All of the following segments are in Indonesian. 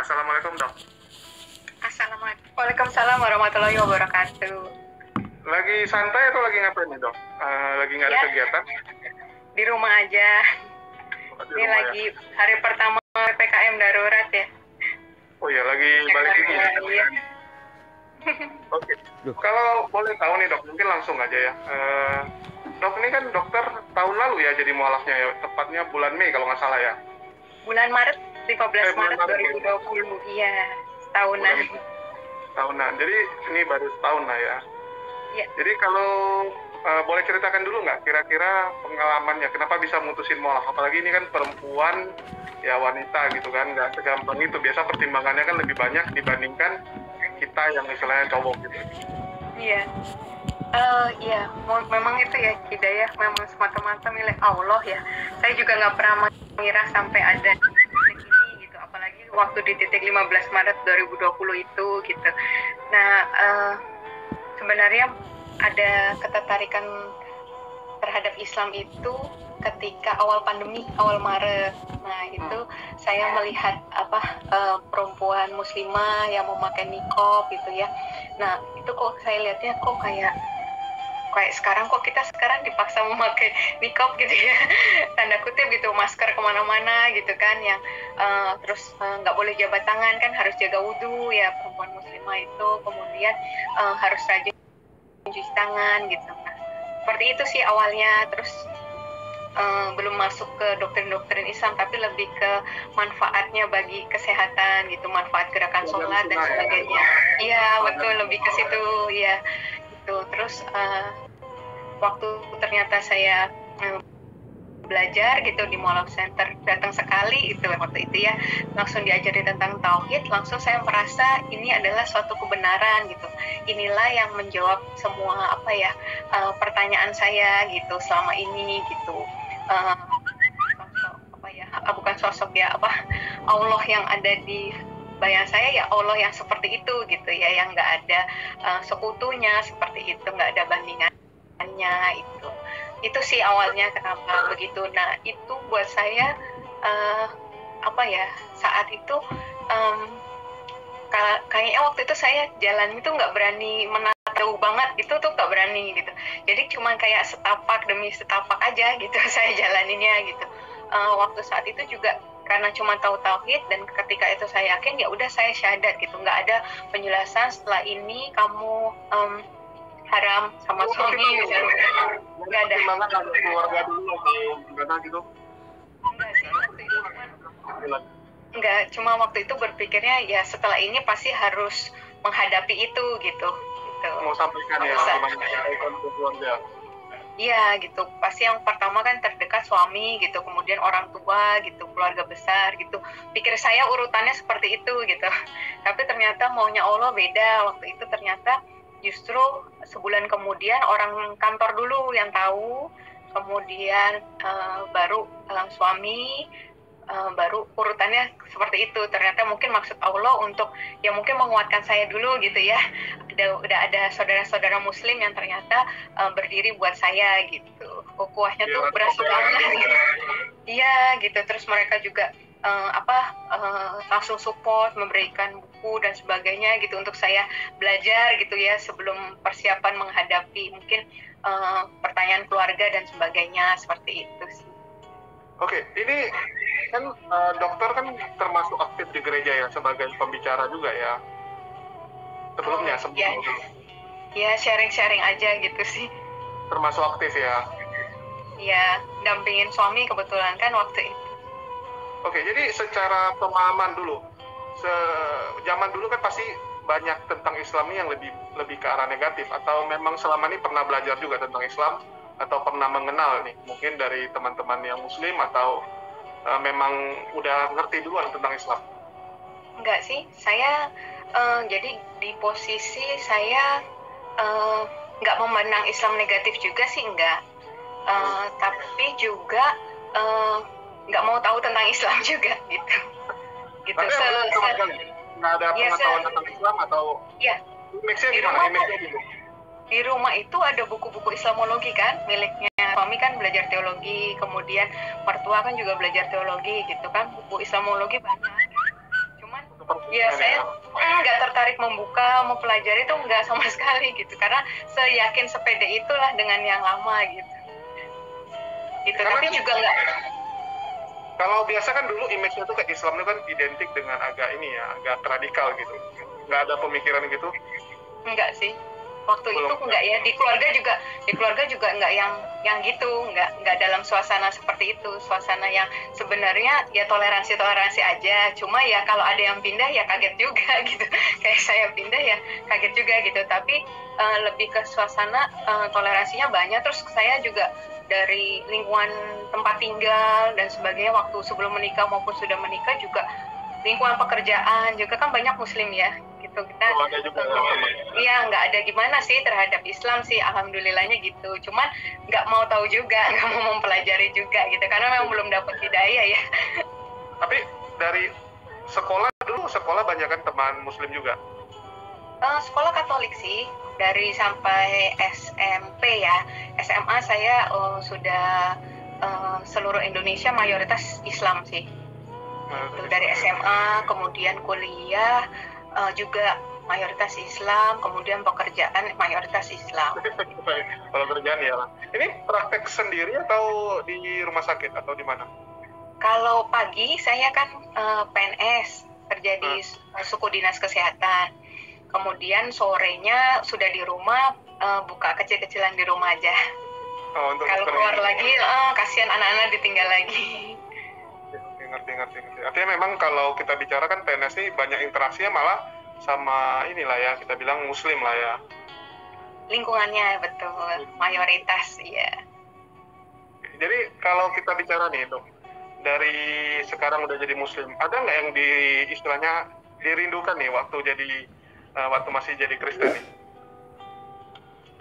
Assalamualaikum dok. Assalamualaikum. Waalaikumsalam warahmatullahi wabarakatuh. Lagi santai atau lagi ngapain nih dok? Lagi nggak ada Ya. kegiatan? Di rumah aja. Di Ini rumah lagi ya? hari pertama PPKM darurat ya. Oh iya, lagi balik ini ya? Iya. Oke. Kalau boleh tahu nih dok, mungkin langsung aja ya. Dok ini kan dokter tahun lalu ya jadi mualafnya ya, tepatnya bulan Mei kalau nggak salah ya. Bulan Maret, 15 bulan Maret Maret, 2020. Iya, tahunan. Tahunan. Jadi ini baru setahun lah ya. Iya. Jadi kalau boleh ceritakan dulu nggak kira-kira pengalamannya, kenapa bisa mutusin mualaf? Apalagi ini kan perempuan, ya wanita gitu kan, nggak segampang itu. Biasa pertimbangannya kan lebih banyak dibandingkan kita yang istilahnya cowok gitu. Iya. Iya, memang itu ya hidayah memang semata-mata milik Allah ya. Saya juga nggak pernah mengira sampai ada titik ini gitu, apalagi waktu di titik 15 Maret 2020 itu gitu. Nah, sebenarnya ada ketertarikan terhadap Islam itu ketika awal pandemi, awal Maret. Nah, itu saya melihat perempuan muslimah yang memakai niqab gitu ya. Nah, itu kok saya lihatnya kok kayak sekarang kok kita sekarang dipaksa memakai niqab gitu ya, tanda kutip gitu, masker kemana-mana gitu kan, yang terus nggak boleh jabat tangan kan, harus jaga wudhu ya perempuan muslimah itu, kemudian harus rajin cuci tangan gitu. Nah, seperti itu sih awalnya, terus belum masuk ke doktrin-doktrin Islam, tapi lebih ke manfaatnya bagi kesehatan gitu, manfaat gerakan sholat dan sebagainya. Iya betul, lebih ke situ ya gitu. Terus waktu ternyata saya belajar gitu di Mualaf Center, datang sekali itu waktu itu ya, langsung diajari tentang tauhid, langsung saya merasa ini adalah suatu kebenaran gitu. Inilah yang menjawab semua pertanyaan saya gitu selama ini gitu. Bukan sosok ya Allah yang ada di bayang saya ya, Allah yang seperti itu gitu ya, yang nggak ada sekutunya seperti itu, nggak ada bandingannya itu sih awalnya kenapa begitu. Nah itu buat saya saat itu kayaknya waktu itu saya jalan itu nggak berani menatau banget, itu tuh nggak berani gitu, jadi cuma kayak setapak demi setapak aja gitu saya jalaninnya gitu. Waktu saat itu juga karena cuma tahu tauhid, dan ketika itu saya yakin ya udah saya syahadat gitu, nggak ada penjelasan setelah ini kamu haram sama suami misalnya, nggak ada. Keluarga dulu atau gimana gitu? Enggak sih, waktu itu enggak, cuma waktu itu berpikirnya ya setelah ini pasti harus menghadapi itu gitu. Mau sampaikan ya gimana ke keluarga? Iya gitu, pasti yang pertama kan terdekat suami gitu, kemudian orang tua gitu, keluarga besar gitu. Pikir saya urutannya seperti itu gitu. Tapi ternyata maunya Allah beda. Waktu itu ternyata justru sebulan kemudian orang kantor dulu yang tahu, kemudian baru suami, baru urutannya seperti itu. Ternyata mungkin maksud Allah untuk ya mungkin menguatkan saya dulu gitu ya. Udah ada saudara-saudara muslim yang ternyata berdiri buat saya gitu. Ukhuwahnya tuh berasa banget gitu. Iya gitu. Terus mereka juga langsung support, memberikan buku dan sebagainya gitu untuk saya belajar gitu ya, sebelum persiapan menghadapi mungkin pertanyaan keluarga dan sebagainya, seperti itu sih. Oke, ini kan dokter kan termasuk aktif di gereja ya, sebagai pembicara juga ya. Sebelumnya. Ya sharing-sharing aja gitu sih. Termasuk aktif ya. Ya, dampingin suami kebetulan kan waktu itu. Oke, jadi secara pemahaman dulu, zaman dulu kan pasti banyak tentang Islam yang lebih ke arah negatif, atau memang selama ini pernah belajar juga tentang Islam, atau pernah mengenal nih, mungkin dari teman-teman yang Muslim, atau memang udah ngerti duluan tentang Islam? Enggak sih, saya jadi di posisi saya nggak memandang Islam negatif juga sih, enggak. Tapi juga nggak mau tahu tentang Islam juga gitu. Tapi nggak ada pengetahuan tentang Islam atau? Iya. Image-nya di rumah itu ada buku-buku Islamologi kan, miliknya suami kan belajar teologi, kemudian mertua kan juga belajar teologi gitu kan, buku Islamologi banyak. Cuman Ya, saya nggak tertarik membuka, mempelajari itu nggak sama sekali gitu, karena seyakin sepede itulah dengan yang lama gitu. Tapi juga nggak. Kalau biasa kan dulu image-nya tuh kayak Islam itu kan identik dengan agak ini ya, agak radikal gitu. Nggak ada pemikiran gitu? Enggak sih. Waktu belum. Itu enggak ya, di keluarga juga enggak yang gitu, enggak dalam suasana seperti itu, suasana yang sebenarnya ya toleransi aja, cuma ya kalau ada yang pindah ya kaget juga gitu, kayak saya pindah ya kaget juga gitu, tapi lebih ke suasana toleransinya banyak. Terus saya juga dari lingkungan tempat tinggal dan sebagainya, waktu sebelum menikah maupun sudah menikah juga lingkungan pekerjaan juga kan banyak muslim ya gitu. Kita iya nggak ada gimana sih terhadap Islam sih, alhamdulillahnya gitu, cuman nggak mau tahu juga, nggak mau mempelajari juga gitu, karena memang belum dapat hidayah ya. Tapi dari sekolah banyak kan teman muslim juga? Sekolah Katolik sih, dari sampai SMP ya. SMA saya sudah seluruh Indonesia mayoritas Islam sih. Dari SMA, kemudian kuliah juga mayoritas Islam, kemudian pekerjaan mayoritas Islam. Kalau kerjaan ya lah. Ini praktek sendiri atau di rumah sakit atau di mana? Kalau pagi saya kan PNS, kerja di suku dinas kesehatan. Kemudian sorenya sudah di rumah, buka kecil-kecilan di rumah aja. Kalau keluar lagi, kasihan anak-anak ditinggal lagi. Ngerti. Artinya memang kalau kita bicara kan PNS ini banyak interaksinya malah sama inilah ya, kita bilang muslim lah ya. Lingkungannya betul, mayoritas ya. Jadi kalau kita bicara nih Dok, dari sekarang udah jadi muslim, ada nggak yang istilahnya dirindukan nih waktu masih jadi Kristen nih?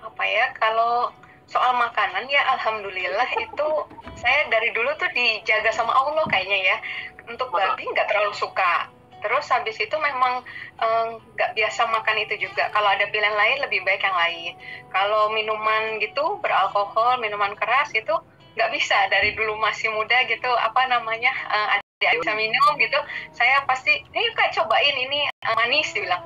Apa ya, kalau soal makanan ya alhamdulillah itu saya dari dulu tuh dijaga sama Allah kayaknya ya. Untuk babi nggak terlalu suka. Terus habis itu memang nggak biasa makan itu juga. Kalau ada pilihan lain lebih baik yang lain. Kalau minuman gitu beralkohol, minuman keras itu nggak bisa. Dari dulu masih muda gitu, ada bisa minum gitu. Saya pasti, Kak cobain ini manis dibilang.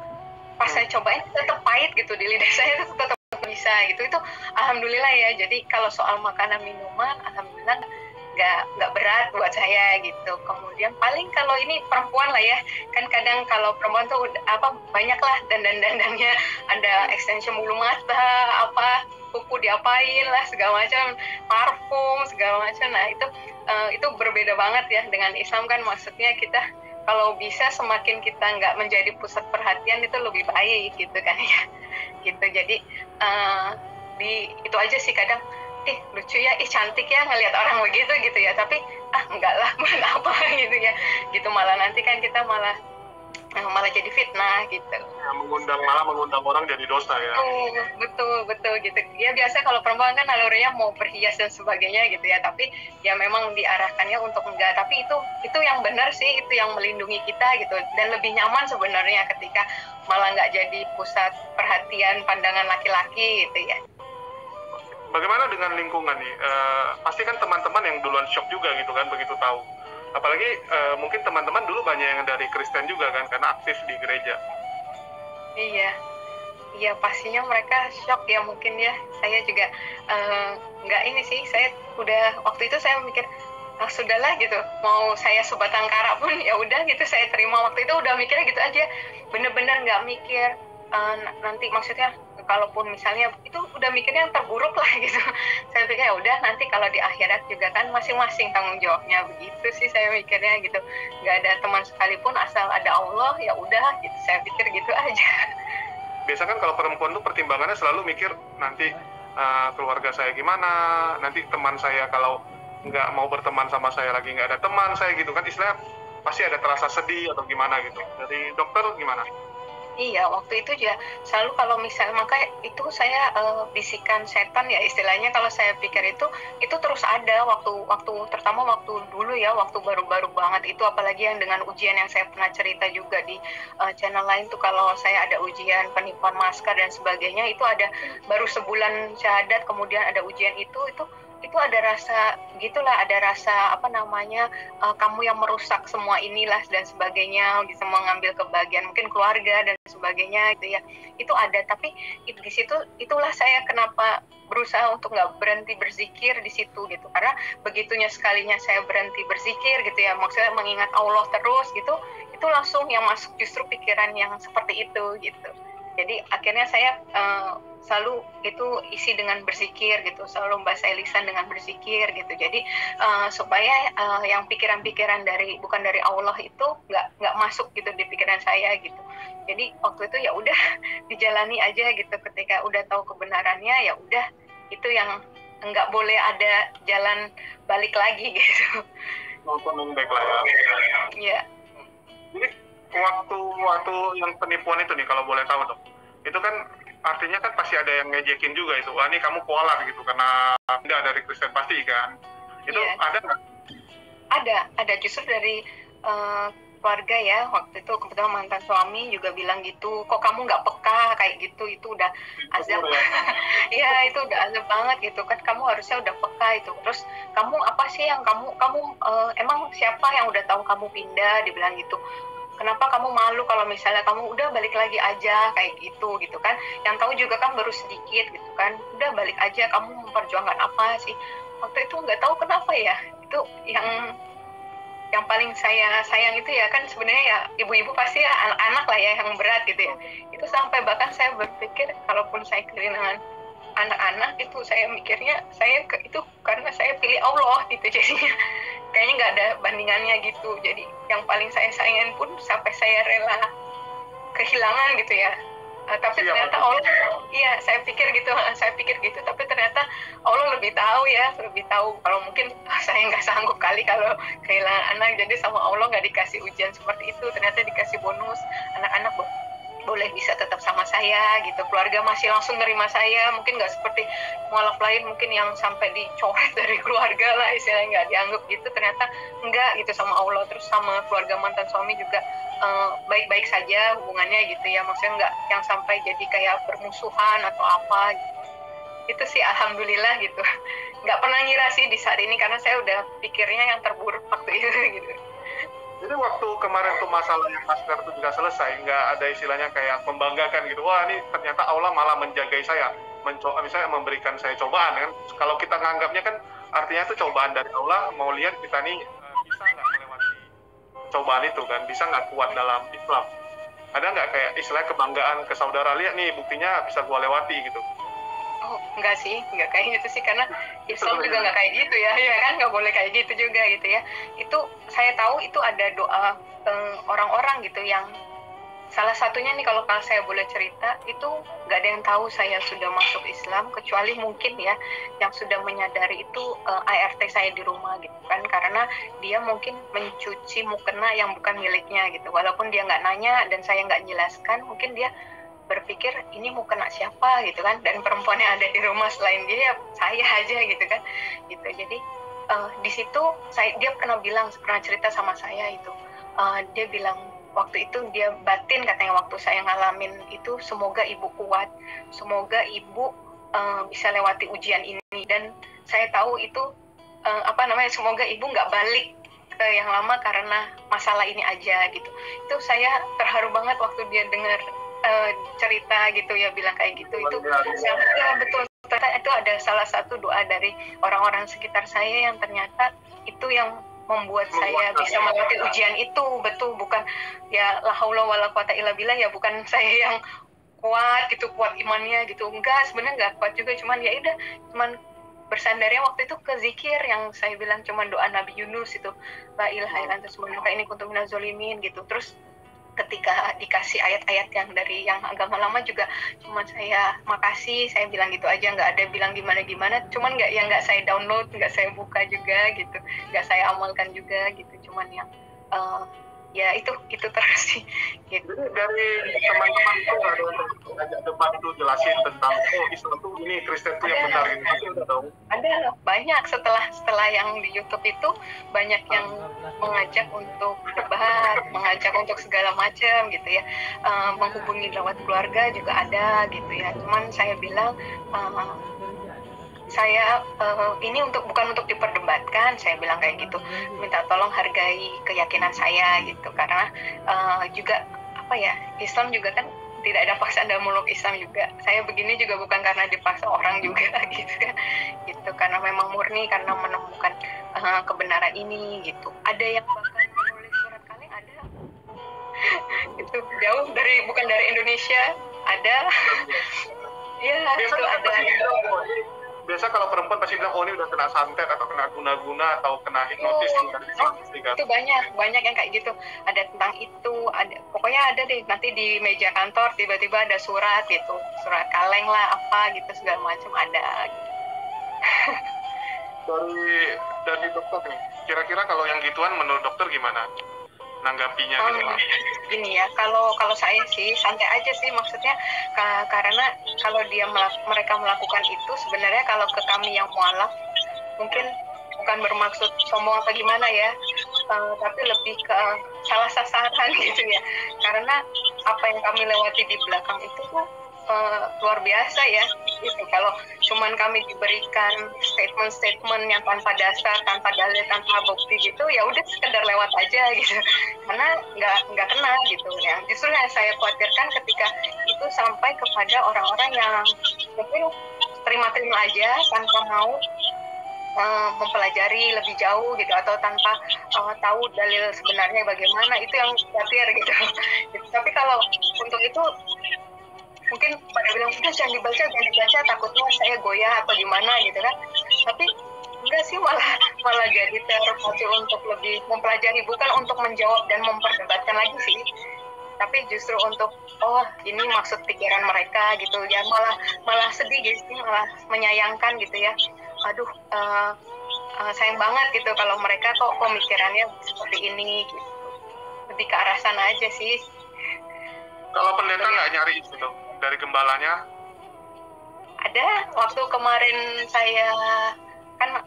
Pas saya cobain tetap pahit gitu di lidah saya, itu tetap bisa gitu. Itu alhamdulillah ya. Jadi kalau soal makanan minuman alhamdulillah nggak berat buat saya gitu. Kemudian paling kalau ini perempuan lah ya, kan kadang kalau perempuan tuh banyak lah dandannya, ada extension bulu mata, kuku diapain lah segala macam, parfum segala macam. Nah itu berbeda banget ya dengan Islam kan, maksudnya kita kalau bisa semakin kita nggak menjadi pusat perhatian itu lebih baik gitu kan ya gitu. Jadi itu aja sih, kadang lucu ya, cantik ya ngelihat orang begitu gitu ya, tapi enggak lah, buat apa gitu ya gitu, malah nanti kan kita malah jadi fitnah gitu ya, mengundang orang jadi dosa ya. Betul gitu ya. Biasa kalau perempuan kan nalurinya mau berhias dan sebagainya gitu ya, tapi ya memang diarahkannya untuk enggak, tapi itu yang benar sih, itu yang melindungi kita gitu, dan lebih nyaman sebenarnya ketika malah nggak jadi pusat perhatian pandangan laki-laki gitu ya. Bagaimana dengan lingkungan nih? Pasti kan teman-teman yang duluan shock juga gitu kan begitu tahu. Apalagi mungkin teman-teman dulu banyak yang dari Kristen juga kan, karena aktif di gereja. Iya pastinya mereka shock ya mungkin ya. Saya juga nggak ini sih, saya udah waktu itu saya mikir sudahlah gitu, mau saya sebatang kara pun ya udah gitu saya terima. Waktu itu udah mikirnya gitu aja, bener-bener nggak mikir nanti, maksudnya kalaupun misalnya itu udah mikirnya yang terburuk lah gitu. Saya pikir ya udah, nanti kalau di akhirat juga kan masing-masing tanggung jawabnya, begitu sih saya mikirnya gitu. Nggak ada teman sekalipun, asal ada Allah ya udah gitu, saya pikir gitu aja. Biasa kan kalau perempuan tuh pertimbangannya selalu mikir nanti keluarga saya gimana, nanti teman saya kalau nggak mau berteman sama saya lagi nggak ada teman saya gitu kan, istilahnya pasti ada terasa sedih atau gimana gitu. Dari dokter gimana? Iya, waktu itu juga selalu kalau misalnya, maka itu saya bisikan setan ya istilahnya, kalau saya pikir itu terus ada waktu terutama waktu dulu ya, waktu baru-baru banget itu, apalagi yang dengan ujian yang saya pernah cerita juga di channel lain tuh, kalau saya ada ujian penipuan masker dan sebagainya, itu ada baru sebulan syahadat, kemudian ada ujian itu itu ada rasa gitulah, ada rasa kamu yang merusak semua inilah dan sebagainya, bisa mengambil kebahagiaan mungkin keluarga dan sebagainya gitu ya, itu ada. Tapi di situ itulah saya kenapa berusaha untuk nggak berhenti berzikir di situ gitu, karena begitunya sekalinya saya berhenti berzikir gitu ya, maksudnya mengingat Allah terus gitu, itu langsung yang masuk justru pikiran yang seperti itu gitu. Jadi akhirnya saya selalu itu isi dengan berzikir gitu, selalu membasahi lisan dengan berzikir gitu. Jadi supaya yang pikiran-pikiran bukan dari Allah itu nggak masuk gitu di pikiran saya gitu. Jadi waktu itu ya udah dijalani aja gitu. Ketika udah tahu kebenarannya ya udah, itu yang nggak boleh ada jalan balik lagi gitu. Maupun baik lah ya. Iya. Jadi waktu yang penipuan itu nih, kalau boleh tahu dong, itu kan artinya kan pasti ada yang ngejekin juga itu, wah ini kamu kualat gitu karena tidak dari Kristen pasti kan, itu ada nggak? Ada justru dari keluarga ya, waktu itu kebetulan mantan suami juga bilang gitu, kok kamu nggak peka kayak gitu, itu udah azab. Iya itu udah azab banget gitu kan, kamu harusnya udah peka itu. Terus kamu apa sih yang kamu emang siapa yang udah tahu kamu pindah, dibilang gitu. Kenapa kamu malu kalau misalnya kamu udah balik lagi aja kayak gitu kan, yang tahu juga kan baru sedikit gitu kan, udah balik aja, kamu memperjuangkan apa sih. Waktu itu nggak tahu kenapa ya, itu yang paling saya sayang itu ya kan sebenarnya ya ibu-ibu pasti ya anak-anak lah ya yang berat gitu ya. Itu sampai bahkan saya berpikir kalaupun saya kehilangan anak-anak itu, saya mikirnya itu karena saya pilih Allah gitu, jadinya kayaknya nggak ada bandingannya gitu. Jadi yang paling saya sayangin pun sampai saya rela kehilangan gitu ya. Tapi ternyata Allah, iya saya pikir gitu, tapi ternyata Allah lebih tahu kalau mungkin saya nggak sanggup kali kalau kehilangan anak, jadi sama Allah nggak dikasih ujian seperti itu, ternyata dikasih bonus, anak-anak boleh bisa tetap sama saya gitu, keluarga masih langsung nerima saya, mungkin nggak seperti mualaf lain mungkin yang sampai dicoret dari keluarga lah istilahnya, nggak dianggap gitu, ternyata enggak gitu sama Allah. Terus sama keluarga mantan suami juga baik-baik saja hubungannya gitu ya, maksudnya nggak yang sampai jadi kayak bermusuhan atau apa gitu. Itu sih alhamdulillah gitu, nggak pernah ngira sih di saat ini karena saya udah pikirnya yang terburuk waktu itu gitu. Jadi waktu kemarin tuh masalah yang masker itu juga selesai, nggak ada istilahnya kayak membanggakan gitu, wah ini ternyata Allah malah menjagai saya, misalnya memberikan saya cobaan kan, kalau kita nganggapnya kan artinya itu cobaan dari Allah, mau lihat kita nih bisa nggak melewati cobaan itu kan, bisa nggak kuat dalam Islam. Ada nggak kayak istilahnya kebanggaan ke saudara, lihat nih buktinya bisa gua lewati gitu? Oh enggak sih, enggak kayak gitu sih, karena Islam juga nggak kayak gitu ya kan, nggak boleh kayak gitu juga gitu ya. Itu saya tahu itu ada doa orang-orang gitu yang salah satunya nih kalau saya boleh cerita, itu nggak ada yang tahu saya sudah masuk Islam kecuali mungkin ya yang sudah menyadari itu ART saya di rumah gitu kan, karena dia mungkin mencuci mukena yang bukan miliknya gitu, walaupun dia nggak nanya dan saya nggak jelaskan, mungkin dia berpikir ini mukena siapa gitu kan, dan perempuan yang ada di rumah selain dia ya saya aja gitu kan gitu. Jadi di situ dia pernah cerita sama saya itu, dia bilang waktu itu dia batin katanya waktu saya ngalamin itu, semoga ibu kuat, semoga ibu bisa lewati ujian ini, dan saya tahu itu semoga ibu nggak balik ke yang lama karena masalah ini aja gitu. Itu saya terharu banget waktu dia dengar cerita gitu ya, bilang kayak gitu. Itu ya betul, ternyata itu ada salah satu doa dari orang-orang sekitar saya yang ternyata itu yang membuat saya bisa melewati ujian itu. Betul, bukan ya la haula wala quwata illa billah ya, bukan saya yang kuat gitu, kuat imannya gitu, enggak, sebenarnya enggak kuat juga, cuman ya udah, cuman bersandarnya waktu itu ke zikir yang saya bilang, cuman doa Nabi Yunus itu, la ilaha illa anta subhanaka inni kuntu minaz zalimin gitu. Terus ketika dikasih ayat-ayat yang dari yang agama lama juga cuman saya makasih, saya bilang gitu aja, nggak ada bilang gimana-gimana, cuman nggak saya download, nggak saya buka juga gitu, nggak saya amalkan juga gitu, cuman yang ya itu terus sih gitu. Jadi dari teman-teman itu ada debat itu jelasin tentang Islam tuh ini, Kristen tuh yang benar gitu, ada banyak setelah yang di YouTube itu banyak yang mengajak untuk debat, mengajak untuk segala macam gitu ya, menghubungi lewat keluarga juga ada gitu ya, cuman saya bilang saya ini bukan untuk diperdebatkan, saya bilang kayak gitu, minta tolong hargai keyakinan saya gitu, karena juga apa ya, Islam juga kan tidak ada paksaan dalam meluk Islam juga. Saya begini juga bukan karena dipaksa orang juga gitu kan, gitu, karena memang murni karena menemukan kebenaran ini gitu. Ada yang bahkan menulis surat kaleng, ada itu jauh dari, bukan dari Indonesia, ada ya itu ada. Biasa kalau perempuan pasti bilang, oh ini udah kena santet atau kena guna-guna atau kena hipnotis. Itu banyak yang kayak gitu. Ada tentang itu, ada pokoknya ada deh, nanti di meja kantor tiba-tiba ada surat gitu, surat kaleng lah apa gitu segala macam ada. Dari dokter nih, kira-kira kalau yang gituan menurut dokter gimana nanggapinya gitu? Gini ya, kalau saya sih santai aja sih, maksudnya karena kalau mereka melakukan itu sebenarnya, kalau ke kami yang mualaf mungkin bukan bermaksud sombong apa gimana ya, tapi lebih ke salah sasaran gitu ya, karena apa yang kami lewati di belakang itu tuh luar biasa ya gitu. Kalau cuman kami diberikan statement-statement yang tanpa dasar, tanpa dalil, tanpa bukti gitu, ya udah sekedar lewat aja gitu, karena nggak kena gitu ya. Justru yang saya khawatirkan ketika itu sampai kepada orang-orang yang mungkin terima-terima aja tanpa mau mempelajari lebih jauh gitu, atau tanpa tahu dalil sebenarnya bagaimana, itu yang khawatir gitu. Tapi kalau untuk itu mungkin pada bilang, udah jangan dibaca, takutnya saya goyah atau gimana gitu kan. Tapi enggak sih, malah jadi terpacu untuk lebih mempelajari, bukan untuk menjawab dan memperdebatkan lagi sih, tapi justru untuk ini maksud pikiran mereka gitu ya. Malah sedih gitu, malah menyayangkan gitu ya. Aduh, sayang banget gitu kalau mereka kok pemikirannya seperti ini gitu. Lebih ke arah sana aja sih. Kalau pendeta nggak nyari itu dari gembalanya? Ada, waktu kemarin saya kan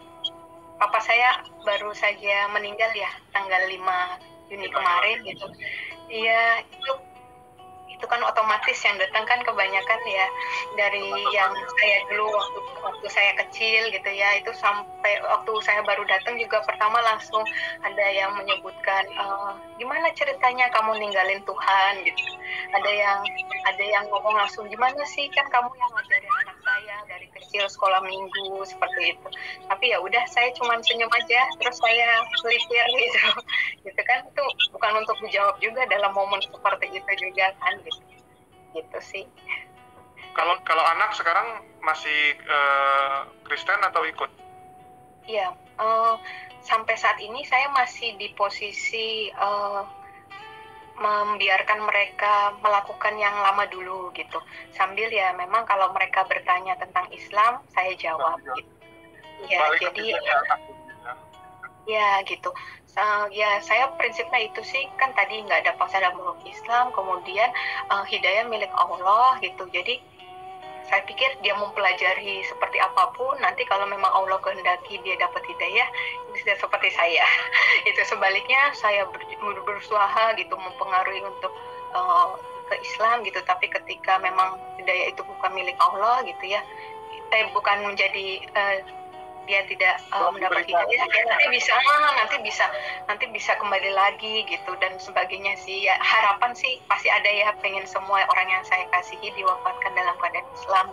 papa saya baru saja meninggal ya, tanggal 5 Juni kemarin gitu. Iya, itu kan otomatis yang datang kan kebanyakan ya dari yang saya dulu waktu saya kecil gitu ya. Itu sampai waktu saya baru datang juga pertama langsung ada yang menyebutkan, gimana ceritanya kamu ninggalin Tuhan gitu. Ada yang ngomong langsung, gimana sih, kan kamu yang ngajarin anak saya dari kecil sekolah minggu seperti itu. Tapi ya udah, saya cuma senyum aja, terus saya melipir gitu. Gitu kan, itu bukan untuk dijawab juga dalam momen seperti itu juga kan gitu sih. Kalau anak sekarang masih Kristen atau ikut? Iya, sampai saat ini saya masih di posisi membiarkan mereka melakukan yang lama dulu gitu, sambil ya memang kalau mereka bertanya tentang Islam saya jawab gitu. Ya jadi ya gitu. Ya saya prinsipnya itu sih, kan tadi nggak ada paksa dalam meluk Islam, kemudian hidayah milik Allah gitu. Jadi saya pikir dia mempelajari seperti apapun, nanti kalau memang Allah kehendaki dia dapat hidayah, bisa seperti saya. Itu sebaliknya saya berusaha gitu mempengaruhi untuk ke Islam gitu, tapi ketika memang hidayah itu bukan milik Allah gitu ya, bukan menjadi dia tidak mendapat hidayah, ya nanti bisa kembali lagi gitu dan sebagainya sih. Ya, harapan sih pasti ada ya, pengen semua orang yang saya kasihi diwafatkan dalam keadaan Islam,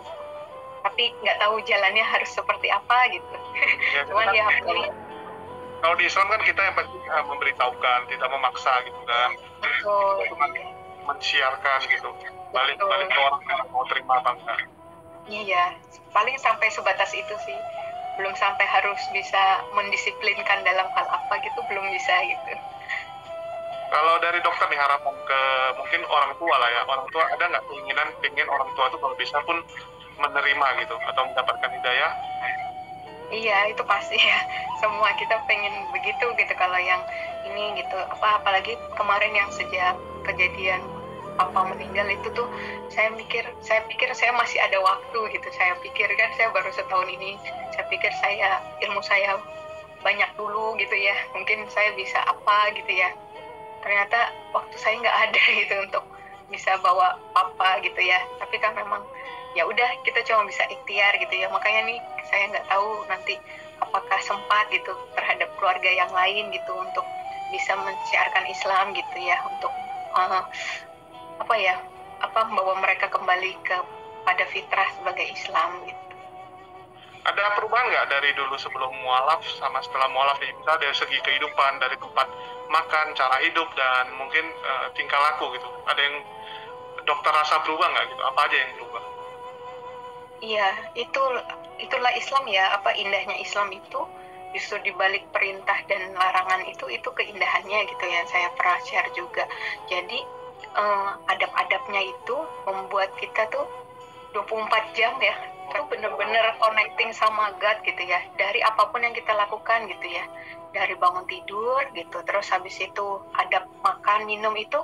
tapi nggak tahu jalannya harus seperti apa gitu. Ya, cuman ya kalau di Islam kan kita yang pasti memberitahukan, tidak memaksa gitu kan. Betul. Mensiarkan gitu, balik ke orang yang mau terima apa enggak. Iya, paling sampai sebatas itu sih, belum sampai harus bisa mendisiplinkan dalam hal apa gitu, belum bisa gitu. Kalau dari dokter nih, harapan ke mungkin orang tua lah ya, orang tua ada nggak keinginan pengen orang tua tuh kalau bisa pun menerima gitu atau mendapatkan hidayah? Iya, itu pasti ya, semua kita pengen begitu gitu. Kalau yang ini gitu, apalagi kemarin yang sejak kejadian papa meninggal itu tuh, saya pikir saya masih ada waktu gitu. Saya pikir kan saya baru setahun ini, saya pikir ilmu saya banyak dulu gitu ya, mungkin saya bisa apa gitu ya. Ternyata waktu saya nggak ada gitu untuk bisa bawa papa gitu ya. Tapi kan memang ya udah kita cuma bisa ikhtiar gitu ya. Makanya nih saya nggak tahu nanti apakah sempat gitu terhadap keluarga yang lain gitu untuk bisa mensiarkan Islam gitu ya, untuk membawa mereka kembali pada fitrah sebagai Islam gitu. Ada perubahan nggak dari dulu sebelum mualaf sama setelah mualaf, misalnya dari segi kehidupan, dari tempat makan, cara hidup, dan mungkin tingkah laku gitu? Ada yang dokter rasa berubah nggak gitu? Apa aja yang berubah? Iya, itulah Islam ya. Apa indahnya Islam itu justru dibalik perintah dan larangan itu keindahannya gitu ya. Saya pernah share juga. Jadi adab-adabnya itu membuat kita tuh 24 jam ya, itu bener-bener connecting sama God gitu ya, dari apapun yang kita lakukan gitu ya, dari bangun tidur gitu, terus habis itu adab makan minum itu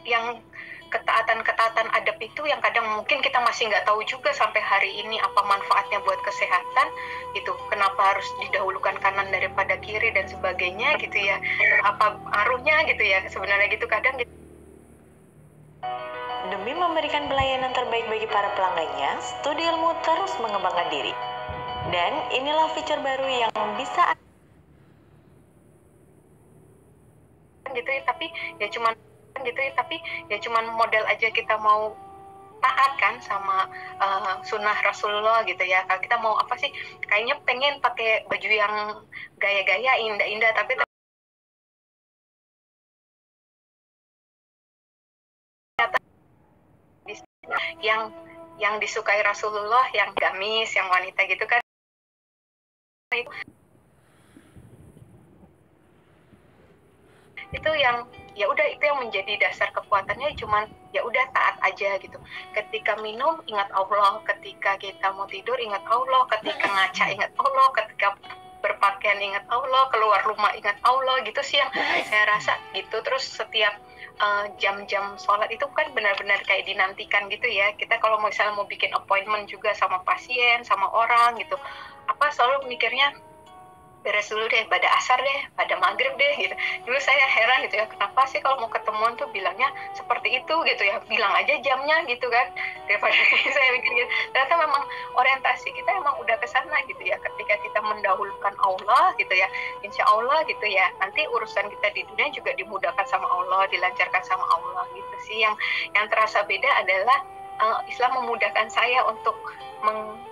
yang ketaatan adab itu yang kadang mungkin kita masih nggak tahu juga sampai hari ini apa manfaatnya buat kesehatan gitu, kenapa harus didahulukan kanan daripada kiri dan sebagainya gitu ya, apa arahnya gitu ya sebenarnya gitu kadang gitu. Demi memberikan pelayanan terbaik bagi para pelanggannya, Studi Ilmu terus mengembangkan diri. Dan inilah fitur baru yang bisa tapi cuman model aja kita mau taat kan sama sunnah Rasulullah gitu ya. Kalau kita mau apa sih, kayaknya pengen pakai baju yang gaya-gaya indah-indah, tapi yang disukai Rasulullah, yang gamis, yang wanita gitu kan, itu yang ya udah, itu yang menjadi dasar kekuatannya, cuman ya udah taat aja gitu. Ketika minum ingat Allah, ketika kita mau tidur ingat Allah, ketika ngaca ingat Allah, ketika berpakaian ingat Allah, keluar rumah ingat Allah gitu sih yang saya rasa gitu. Terus setiap jam-jam sholat itu kan benar-benar kayak dinantikan gitu ya. Kita kalau misalnya mau bikin appointment juga sama pasien, sama orang gitu, selalu mikirnya beres dulu deh, pada asar deh, pada maghrib deh gitu. Dulu saya heran gitu ya, kenapa sih kalau mau ketemuan tuh bilangnya seperti itu gitu ya, bilang aja jamnya gitu kan, daripada saya mikir gitu. Ternyata memang orientasi kita emang udah ke sana gitu ya. Ketika kita mendahulukan Allah gitu ya, insya Allah gitu ya, nanti urusan kita di dunia juga dimudahkan sama Allah, dilancarkan sama Allah gitu sih. Yang terasa beda adalah Islam memudahkan saya untuk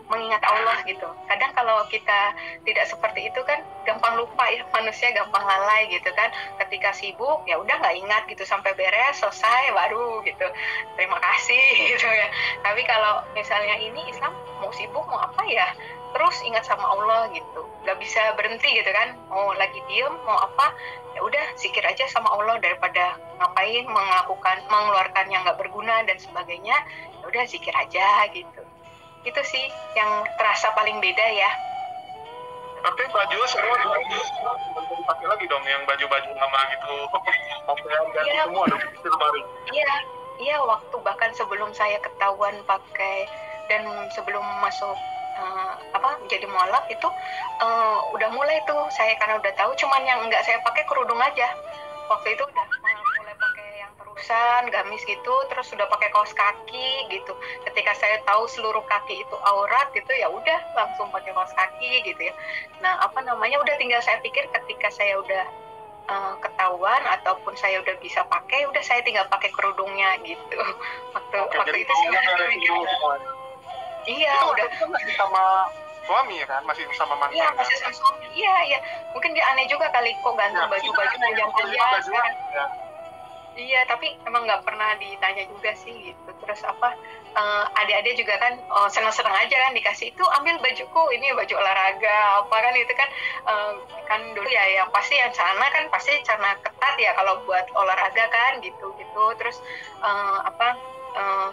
mengingat Allah gitu. Kadang kalau kita tidak seperti itu kan gampang lupa ya, manusia gampang lalai gitu kan. Ketika sibuk ya udah nggak ingat gitu, sampai beres selesai baru gitu terima kasih gitu ya. Tapi kalau misalnya ini Islam, mau sibuk mau apa ya terus ingat sama Allah gitu, nggak bisa berhenti gitu kan. Mau lagi diem mau apa ya udah zikir aja sama Allah, daripada ngapain mengeluarkan yang nggak berguna dan sebagainya, ya udah zikir aja gitu. Itu sih yang terasa paling beda ya. Tapi baju semua dipakai lagi dong, yang baju-baju lama gitu, pakaian ganti ya, semua dong di lemari. Iya, waktu bahkan sebelum saya ketahuan pakai dan sebelum masuk jadi mualaf itu udah mulai tuh saya, karena udah tahu, cuman yang enggak saya pakai kerudung aja. Waktu itu udah mulai pakai yang terusan, gamis gitu, terus sudah pakai kaos kaki gitu. Ketika saya tahu seluruh kaki itu aurat gitu, ya udah langsung pakai kaos kaki gitu ya. Nah, udah tinggal saya pikir ketika saya udah ketahuan ataupun saya udah bisa pakai, udah saya tinggal pakai kerudungnya gitu. Waktu itu sih iya, itu udah masih sama suami ya kan, masih sama mantan. Iya, masih sama suami. Iya. Mungkin dia aneh juga kali kok gantung baju-baju panjang-panjang sekarang. Ya. Iya, tapi emang nggak pernah ditanya juga sih gitu. Terus adik-adik juga kan senang-senang aja kan dikasih itu, ambil bajuku, ini baju olahraga apa kan itu kan kan dulu ya yang pasti yang celana kan pasti celana ketat ya kalau buat olahraga kan gitu. Terus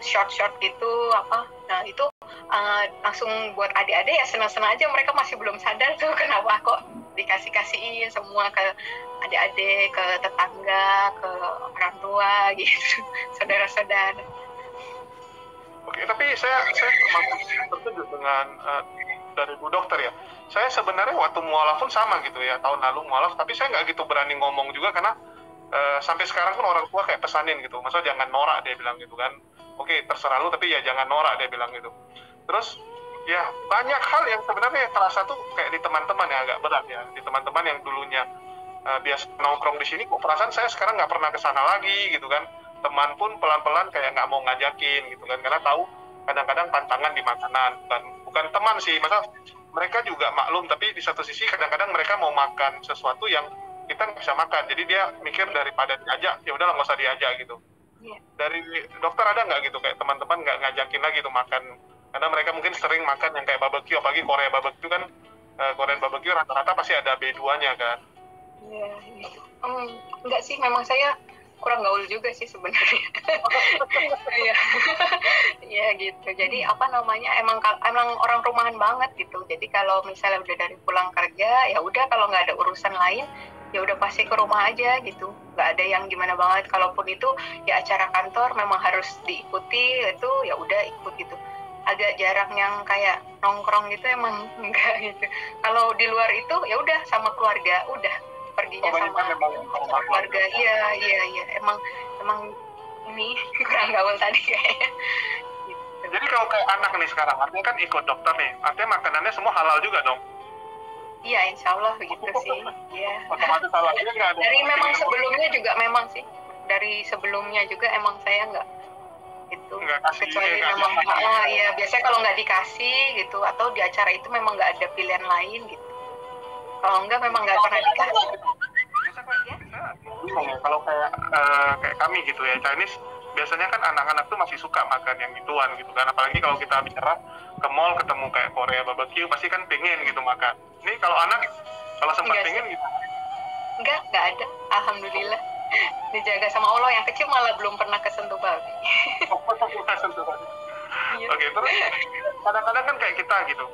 short gitu nah itu langsung buat adik-adik ya senang-senang aja, mereka masih belum sadar tuh kenapa kok dikasih-kasihin semua ke adik-adik, ke tetangga, ke orang tua gitu, saudara-saudara. Oke, tapi saya terkejut dengan dari Bu Dokter ya. Saya sebenarnya waktu mualaf pun sama gitu ya, tahun lalu mualaf, tapi saya nggak gitu berani ngomong juga karena sampai sekarang pun orang tua kayak pesanin gitu, maksudnya jangan norak, dia bilang gitu kan. oke, terserah lu tapi ya jangan norak, dia bilang gitu. Terus ya banyak hal yang sebenarnya terasa tuh kayak di teman-teman ya agak berat ya, di teman-teman yang dulunya biasa nongkrong di sini, kok perasaan saya sekarang nggak pernah ke sana lagi gitu kan. Teman pun pelan-pelan kayak nggak mau ngajakin gitu kan, karena tahu kadang-kadang pantangan di makanan, bukan teman sih, masa mereka juga maklum, tapi di satu sisi kadang-kadang mereka mau makan sesuatu yang kita nggak bisa makan, jadi dia mikir daripada diajak ya udahlah nggak usah diajak gitu. Dari dokter ada nggak gitu kayak teman-teman nggak ngajakin lagi tuh makan, karena mereka mungkin sering makan yang kayak barbecue, apalagi Korea barbecue kan, Korean barbecue rata-rata pasti ada B2-nya kan. Iya, enggak sih, memang saya kurang gaul juga sih sebenarnya. Iya, iya gitu. Jadi apa namanya, emang orang rumahan banget gitu. Jadi kalau misalnya udah dari pulang kerja, ya udah kalau nggak ada urusan lain, ya udah pasti ke rumah aja gitu. Nggak ada yang gimana banget. Kalaupun itu ya acara kantor memang harus diikuti, itu ya udah ikut gitu. Agak jarang yang kayak nongkrong gitu, emang enggak gitu. Kalau di luar itu ya udah sama keluarga, udah perginya sama keluarga. Iya emang ini kurang gaul tadi kayaknya gitu. Jadi kalau kayak anak nih sekarang, artinya kan ikut dokter nih, artinya makanannya semua halal juga dong? Iya, insya Allah begitu sih. Iya. Otomatis halal. Dari memang sebelumnya juga memang sih, dari sebelumnya juga emang saya nggak itu, kecuali memang ya biasanya kalau nggak dikasih gitu, atau di acara itu memang nggak ada pilihan lain gitu. Kalau enggak memang nggak pernah dikasih. Kalau kayak kami gitu ya, Chinese biasanya kan anak-anak tuh masih suka makan yang gituan gitu kan, apalagi kalau kita bicara ke mall ketemu kayak Korea barbecue pasti kan pengen gitu makan. Ini kalau anak kalau sempat pengen gitu? Enggak ada, alhamdulillah dijaga sama Allah. Yang kecil malah belum pernah kesentuh babi. Oke, terus kadang-kadang kan kayak kita gitu,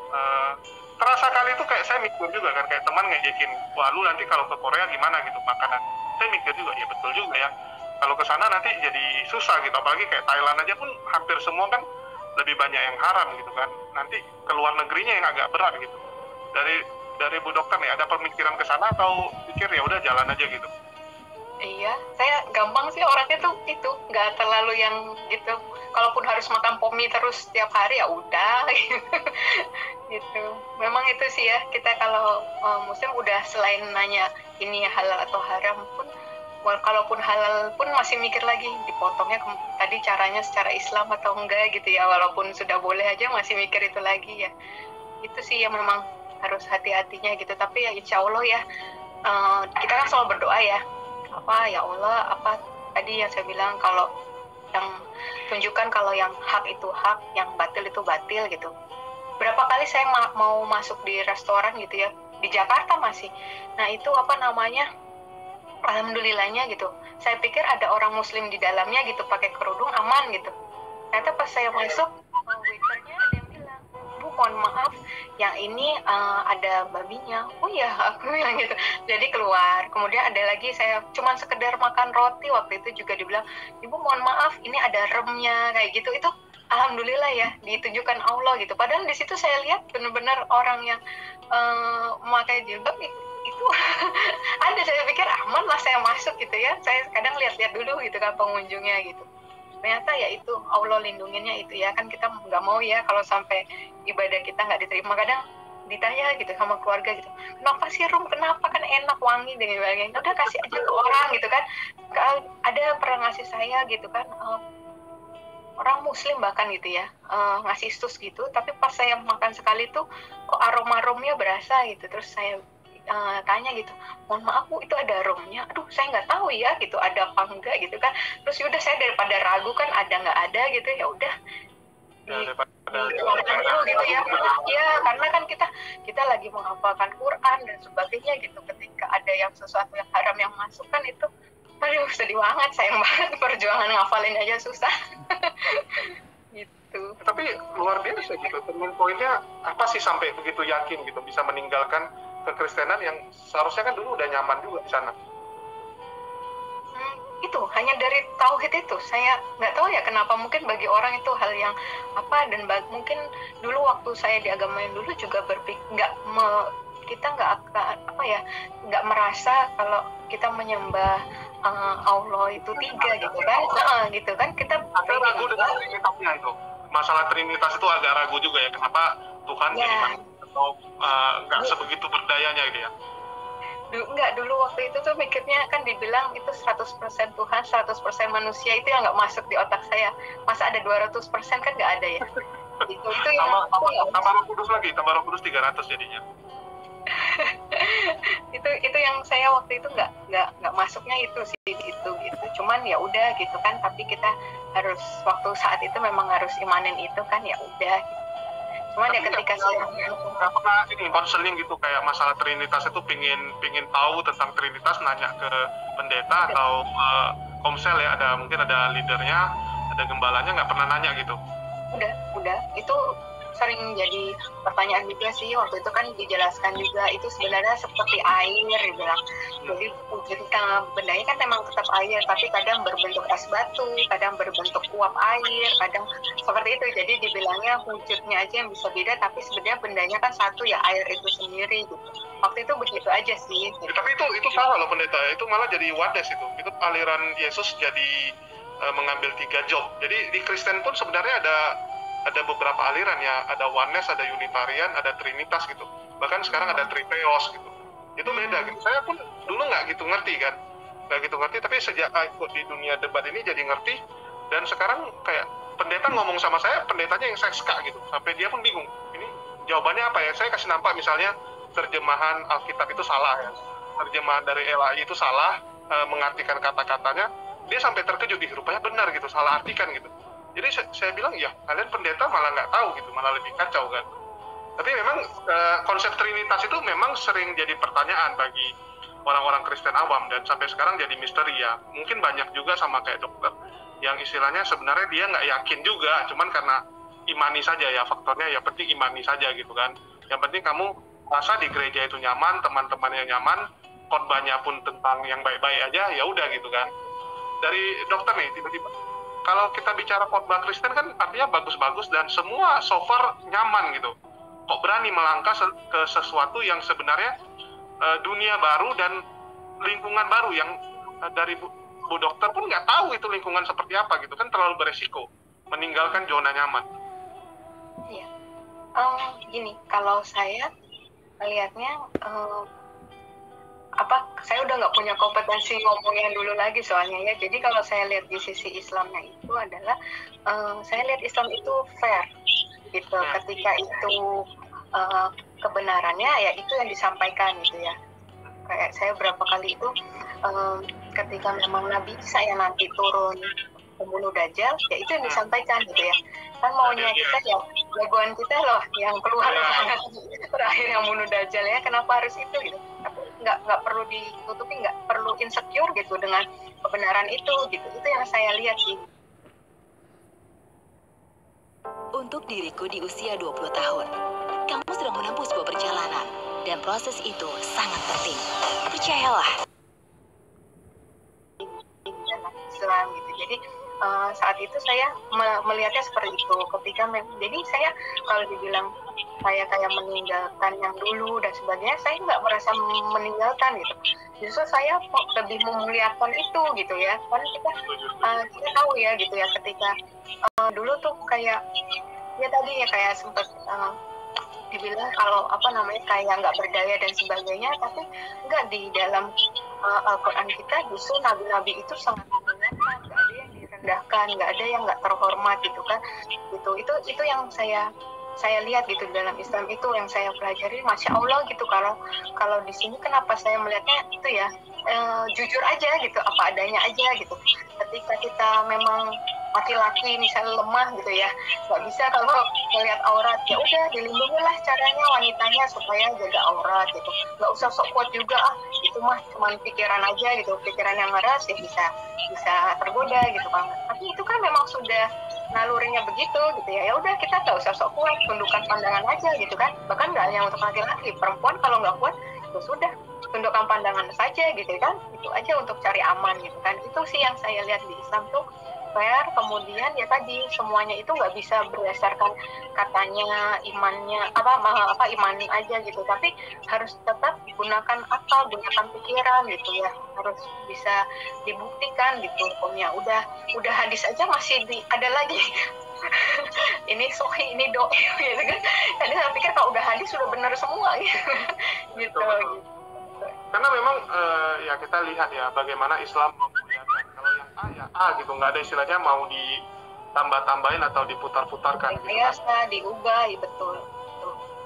terasa kali itu kayak saya mikir juga kan, kayak teman ngejekin, wah lu nanti kalau ke Korea gimana gitu makanan. Saya mikir juga, ya betul juga ya, kalau ke sana nanti jadi susah gitu, apalagi kayak Thailand aja pun hampir semua kan lebih banyak yang haram gitu kan, nanti ke luar negerinya yang agak berat gitu. Dari Bu Dokter nih, ada pemikiran ke sana atau pikir ya udah jalan aja gitu? Iya, saya gampang sih orangnya tuh itu, nggak terlalu yang gitu. Kalaupun harus makan pomi terus setiap hari ya udah gitu. Memang itu sih ya, kita kalau muslim udah selain nanya ini halal atau haram pun, kalaupun halal pun masih mikir lagi dipotongnya tadi caranya secara Islam atau enggak gitu ya, walaupun sudah boleh aja masih mikir itu lagi ya. Itu sih yang memang harus hati-hatinya gitu. Tapi ya insya Allah ya, kita kan selalu berdoa ya, ya Allah, apa tadi yang saya bilang, kalau yang tunjukkan kalau yang hak itu hak, yang batil itu batil gitu. Berapa kali saya mau masuk di restoran gitu ya, di Jakarta masih, nah itu apa namanya, alhamdulillahnya gitu, saya pikir ada orang muslim di dalamnya gitu, pakai kerudung aman gitu. Ternyata pas saya masuk, waiternya ada yang bilang, Bu mohon maaf, yang ini ada babinya. Oh ya, aku bilang gitu. Jadi keluar. Kemudian ada lagi, saya cuman sekedar makan roti, waktu itu juga dibilang, Ibu mohon maaf, ini ada remnya, kayak gitu. Itu alhamdulillah ya, ditunjukkan Allah gitu. Padahal di situ saya lihat benar-benar orang yang memakai jilbab itu ada. Saya pikir aman lah saya masuk gitu ya. Saya kadang lihat-lihat dulu gitu kan pengunjungnya gitu. Ternyata ya itu Allah lindunginnya itu ya, kan kita nggak mau ya kalau sampai ibadah kita nggak diterima. Kadang ditanya gitu sama keluarga gitu, kenapa sih Rum, kenapa, kan enak wangi dan sebagainya, udah kasih aja ke orang gitu kan. Ada pernah ngasih saya gitu kan, orang muslim bahkan gitu ya, ngasih stus gitu, tapi pas saya makan sekali tuh kok aroma-aromanya berasa gitu. Terus saya tanya gitu, mohon maaf Bu, itu ada aromanya, aduh saya nggak tahu ya gitu, ada apa enggak gitu kan. Terus yaudah saya daripada ragu kan ada nggak ada gitu, ya udah dikeluarkan dulu gitu ya. Ya karena kan kita lagi menghafalkan Quran dan sebagainya gitu, ketika ada yang sesuatu yang haram yang masuk kan itu, aduh sedih banget, sayang banget, perjuangan ngafalin aja susah. Gitu. Tapi luar biasa gitu, turning pointnya apa sih sampai begitu yakin gitu bisa meninggalkan kekristenan yang seharusnya kan dulu udah nyaman juga di sana? Itu hanya dari tauhid itu, saya nggak tahu ya kenapa, mungkin bagi orang itu hal yang apa, dan mungkin dulu waktu saya di agama yang dulu juga berpikir kita nggak merasa kalau kita menyembah Allah itu tiga gitu kan, gitu kan kita agak ragu dengan trinitasnya itu. Masalah trinitas itu agak ragu juga ya, kenapa Tuhan jadi manusia atau nggak sebegitu berdayanya gitu ya. Dulu waktu itu tuh mikirnya kan dibilang itu 100% Tuhan, 100% manusia, itu yang nggak masuk di otak saya. Masa ada 200% kan nggak ada ya. Itu yang tambah Roh Kudus lagi, tambah Roh Kudus 300 jadinya. itu yang saya waktu itu nggak masuknya itu sih gitu. Cuman ya udah gitu kan, tapi kita harus waktu saat itu memang harus imanin itu kan, ya udah. Cuman ya ketika saya nggak pernah ini konseling gitu kayak masalah Trinitas itu pingin tahu tentang Trinitas, nanya ke pendeta atau komsel ya, mungkin ada leadernya, ada gembalanya, nggak pernah nanya gitu. Udah itu sering jadi pertanyaan juga sih. Waktu itu kan dijelaskan juga itu sebenarnya seperti air dibilang. Jadi bendanya kan memang tetap air, tapi kadang berbentuk es batu, kadang berbentuk uap air, kadang seperti itu. Jadi dibilangnya wujudnya aja yang bisa beda, tapi sebenarnya bendanya kan satu ya, air itu sendiri gitu. Waktu itu begitu aja sih gitu. Tapi itu salah loh pendeta, itu malah jadi wadas itu aliran Yesus jadi mengambil 3 job. Jadi di Kristen pun sebenarnya ada beberapa aliran ya, ada oneness, ada unitarian, ada trinitas gitu. Bahkan sekarang ada tritheos gitu. Itu beda gitu. Saya pun dulu nggak gitu ngerti kan, tapi sejak ikut di dunia debat ini jadi ngerti. Dan sekarang kayak pendeta ngomong sama saya, pendetanya yang seka gitu, sampai dia pun bingung. Ini jawabannya apa ya? Saya kasih nampak misalnya terjemahan Alkitab itu salah ya, terjemahan dari LAI itu salah, mengartikan kata-katanya, dia sampai terkejut, rupanya benar gitu, salah artikan gitu. Jadi saya bilang, ya kalian pendeta malah nggak tahu gitu, malah lebih kacau kan. Tapi memang konsep Trinitas itu memang sering jadi pertanyaan bagi orang-orang Kristen awam, dan sampai sekarang jadi misteri ya. Mungkin banyak juga sama kayak dokter, yang istilahnya sebenarnya dia nggak yakin juga, cuman karena imani saja ya, faktornya ya penting imani saja gitu kan. Yang penting kamu rasa di gereja itu nyaman, teman-temannya nyaman, khotbahnya pun tentang yang baik-baik aja, ya udah gitu kan. Dari dokter nih, tiba-tiba kalau kita bicara khotbah Kristen kan artinya bagus-bagus dan semua so far nyaman gitu. Kok berani melangkah ke sesuatu yang sebenarnya dunia baru dan lingkungan baru yang dari Bu Dokter pun nggak tahu itu lingkungan seperti apa gitu kan, terlalu beresiko meninggalkan zona nyaman. Iya. Gini, kalau saya melihatnya saya udah nggak punya kompetensi ngomong yang dulu lagi soalnya ya. Jadi kalau saya lihat di sisi Islamnya itu adalah saya lihat Islam itu fair gitu. Ketika itu kebenarannya ya itu yang disampaikan gitu ya. Kayak saya berapa kali itu ketika memang Nabi Isa yang nanti turun pembunuh Dajjal, ya itu yang disampaikan gitu ya. Kan maunya kita ya, jagoan kita loh yang keluar terakhir yang bunuh Dajjal ya, kenapa harus itu gitu. Tapi nggak perlu ditutupi, nggak perlu insecure gitu dengan kebenaran itu gitu. Itu yang saya lihat sih. Untuk diriku di usia 20 tahun, kamu sedang menempuh sebuah perjalanan, dan proses itu sangat penting. Percayalah. Dalam Islam gitu. Jadi saat itu saya melihatnya seperti itu. Jadi saya kalau dibilang saya kayak meninggalkan yang dulu dan sebagainya, saya nggak merasa meninggalkan gitu. Justru saya lebih memuliakan itu gitu ya. Karena kita tahu ya gitu ya, ketika dulu tuh kayak ya tadi ya kayak sempat dibilang kalau kayak nggak berdaya dan sebagainya, tapi nggak, di dalam Al-Quran kita justru nabi-nabi itu sangat memuliakan, nggak ada yang direndahkan, nggak ada yang nggak terhormat gitu kan. Itu yang saya lihat gitu dalam Islam, itu yang saya pelajari. Masya Allah gitu. Kalau di sini kenapa saya melihatnya itu ya jujur aja gitu, apa adanya aja gitu. Ketika kita memang laki-laki misalnya lemah gitu ya, nggak bisa kalau melihat aurat, ya udah dilindungilah caranya wanitanya supaya jaga aurat gitu. Nggak usah sok kuat juga, itu mah cuma pikiran aja gitu, pikiran yang ngeras ya bisa tergoda gitu kan. Tapi itu kan memang sudah nalurinya begitu gitu ya. Ya udah kita nggak usah sok kuat, tundukkan pandangan aja gitu kan. Bahkan nggak hanya untuk laki-laki, perempuan kalau nggak kuat ya sudah, tundukkan pandangan saja gitu kan. Itu aja untuk cari aman gitu kan. Itu sih yang saya lihat di Islam tuh fair, kemudian ya tadi semuanya itu nggak bisa berdasarkan katanya imannya iman aja gitu, tapi harus tetap gunakan akal, gunakan pikiran gitu ya, harus bisa dibuktikan gitu hukumnya. Udah hadis aja masih ada lagi ini sohi, ini doi gitu kan. Tadi saya pikir kalau udah hadis sudah benar semua gitu. Gitu. Karena memang ya kita lihat ya bagaimana Islam memuliakan. Kalau yang A ya A gitu, nggak ada istilahnya mau ditambah-tambahin atau diputar-putarkan gitu. Biasa diubah, ya betul.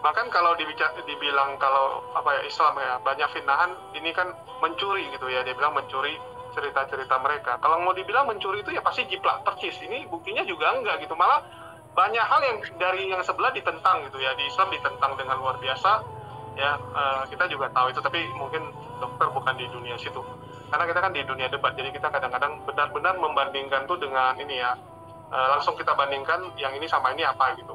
Bahkan kalau dibilang kalau Islam ya banyak fitnahan, ini kan mencuri gitu ya, dia bilang mencuri cerita-cerita mereka. Kalau mau dibilang mencuri itu ya pasti jiplak percis. Ini buktinya juga enggak gitu, malah banyak hal yang dari yang sebelah ditentang gitu ya. Di Islam ditentang dengan luar biasa ya. Kita juga tahu itu, tapi mungkin dokter bukan di dunia situ, karena kita kan di dunia debat, jadi kita kadang-kadang benar-benar membandingkan tuh dengan ini ya, langsung kita bandingkan yang ini sama ini apa gitu.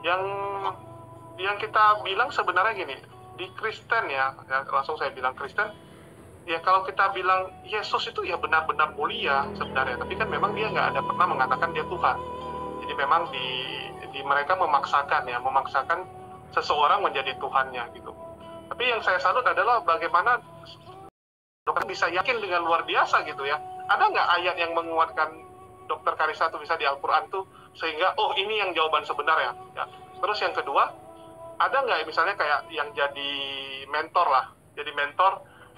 Yang kita bilang sebenarnya gini, di Kristen ya langsung saya bilang Kristen ya, kalau kita bilang Yesus itu ya benar-benar mulia sebenarnya, tapi kan memang dia nggak ada pernah mengatakan dia Tuhan. Jadi memang di mereka memaksakan seseorang menjadi Tuhannya gitu. Tapi yang saya salut adalah bagaimana dokter bisa yakin dengan luar biasa gitu ya. Ada nggak ayat yang menguatkan dokter Karissa tuh bisa di Al-Quran tuh sehingga oh ini yang jawaban sebenarnya ya. Terus yang kedua, ada nggak misalnya kayak yang jadi mentor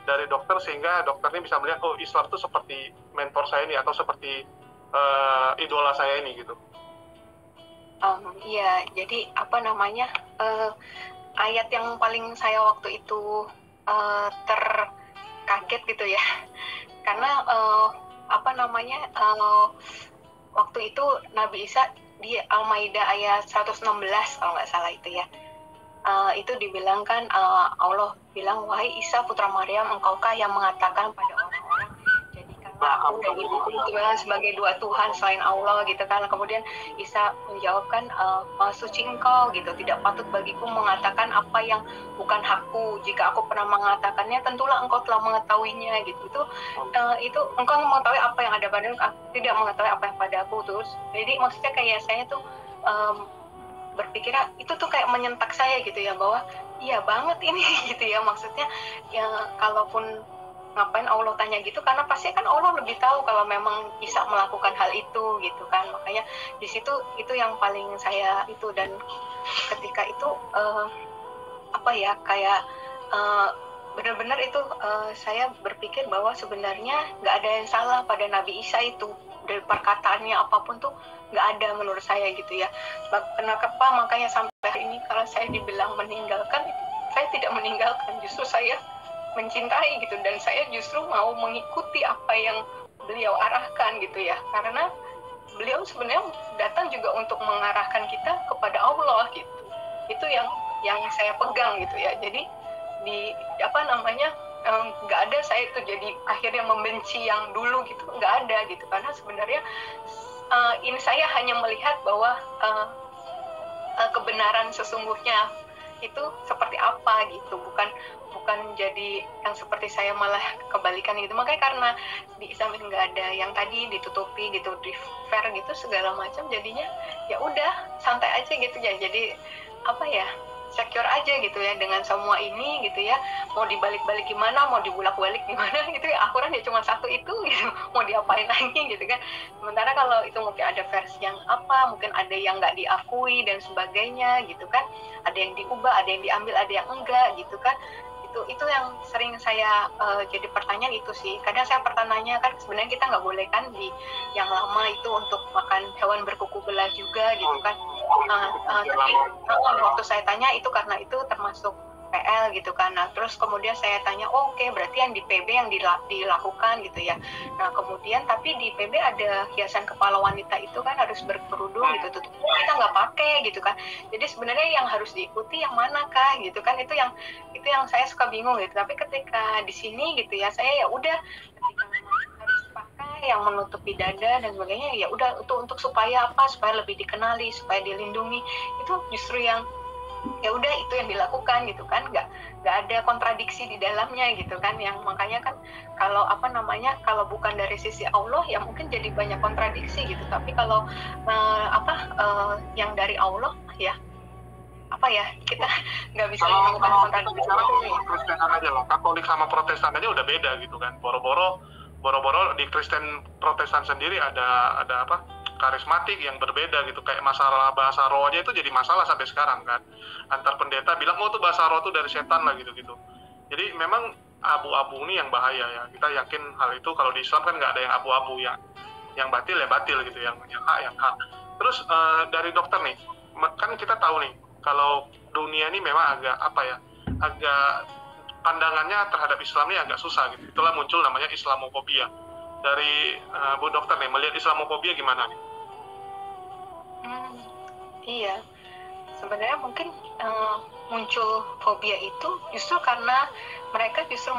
dari dokter sehingga dokternya bisa melihat oh Islam itu seperti mentor saya ini atau seperti idola saya ini gitu. Iya, jadi ayat yang paling saya waktu itu terkaget gitu ya, karena waktu itu Nabi Isa di Al-Maidah ayat 116 kalau nggak salah itu ya. Itu dibilangkan Allah bilang, wahai Isa putra Maryam, engkaukah yang mengatakan pada orang-orang jadikanlah aku dan ibuku Tuhan sebagai dua Tuhan selain Allah gitu kan. Kemudian Isa menjawabkan, maha suci engkau gitu, tidak patut bagiku mengatakan apa yang bukan hakku. Jika aku pernah mengatakannya tentulah engkau telah mengetahuinya gitu. Itu engkau mengetahui apa yang ada padamu, aku tidak mengetahui apa yang padaku. Terus jadi maksudnya kayak saya tuh berpikir itu tuh kayak menyentak saya gitu ya, bahwa iya banget ini gitu ya, maksudnya ya kalaupun ngapain Allah tanya gitu, karena pasti kan Allah lebih tahu kalau memang bisa melakukan hal itu gitu kan. Makanya di situ itu yang paling saya itu, dan ketika itu benar-benar itu saya berpikir bahwa sebenarnya nggak ada yang salah pada Nabi Isa itu, dari perkataannya apapun tuh nggak ada menurut saya gitu ya. Kenapa makanya sampai hari ini kalau saya dibilang meninggalkan, saya tidak meninggalkan, justru saya mencintai gitu, dan saya justru mau mengikuti apa yang beliau arahkan gitu ya, karena beliau sebenarnya datang juga untuk mengarahkan kita kepada Allah gitu. Itu yang saya pegang gitu ya. Jadi nggak ada saya itu jadi akhirnya membenci yang dulu gitu, nggak ada gitu, karena sebenarnya ini saya hanya melihat bahwa kebenaran sesungguhnya itu seperti apa gitu, bukan jadi yang seperti saya malah kebalikan gitu. Makanya karena di Islam nggak ada yang tadi ditutupi gitu, di fair gitu segala macam, jadinya ya udah santai aja gitu ya. Jadi secure aja gitu ya dengan semua ini gitu ya. Mau dibalik-balik gimana, mau dibulak-balik gimana gitu ya, Al-Quran ya cuma satu itu gitu, mau diapain lagi gitu kan. Sementara kalau itu mungkin ada versi yang mungkin ada yang nggak diakui dan sebagainya gitu kan, ada yang diubah, ada yang diambil, ada yang enggak gitu kan. Itu yang sering saya jadi pertanyaan itu sih. Kadang saya pertanyaannya kan sebenarnya kita nggak boleh kan di yang lama itu untuk makan hewan berkuku belah juga gitu kan. Tapi waktu saya tanya itu karena itu termasuk PL gitu kan. Nah terus kemudian saya tanya, oke, berarti yang di PB yang dilakukan gitu ya. Nah kemudian tapi di PB ada hiasan kepala wanita itu kan harus berkerudung gitu, tutup kita nggak pakai gitu kan. Jadi sebenarnya yang harus diikuti yang manakah gitu kan, itu yang saya suka bingung gitu. Tapi ketika di sini gitu ya, saya ya udah ketika harus pakai yang menutupi dada dan sebagainya, ya udah untuk supaya supaya lebih dikenali, supaya dilindungi, itu justru yang ya udah itu yang dilakukan gitu kan, nggak ada kontradiksi di dalamnya gitu kan, yang makanya kan kalau kalau bukan dari sisi Allah ya mungkin jadi banyak kontradiksi gitu, tapi kalau yang dari Allah ya kita nggak bisa menemukan kontradiksi. Kalau Kristenan aja loh, Katolik sama Protestan aja udah beda gitu kan. Boro-boro di Kristen Protestan sendiri ada karismatik yang berbeda gitu, kayak masalah bahasa roh aja itu jadi masalah sampai sekarang kan, antar pendeta bilang tuh bahasa roh tuh dari setan lah gitu. Jadi memang abu-abu ini yang bahaya ya, kita yakin hal itu. Kalau di Islam kan nggak ada yang abu-abu, yang batil ya batil gitu, yang hak. Terus dari dokter nih, kan kita tahu nih kalau dunia ini memang agak pandangannya terhadap Islam ini agak susah gitu, itulah muncul namanya Islamofobia. Dari Bu Dokter nih, melihat Islamofobia gimana nih? Iya, sebenarnya mungkin muncul fobia itu justru karena mereka justru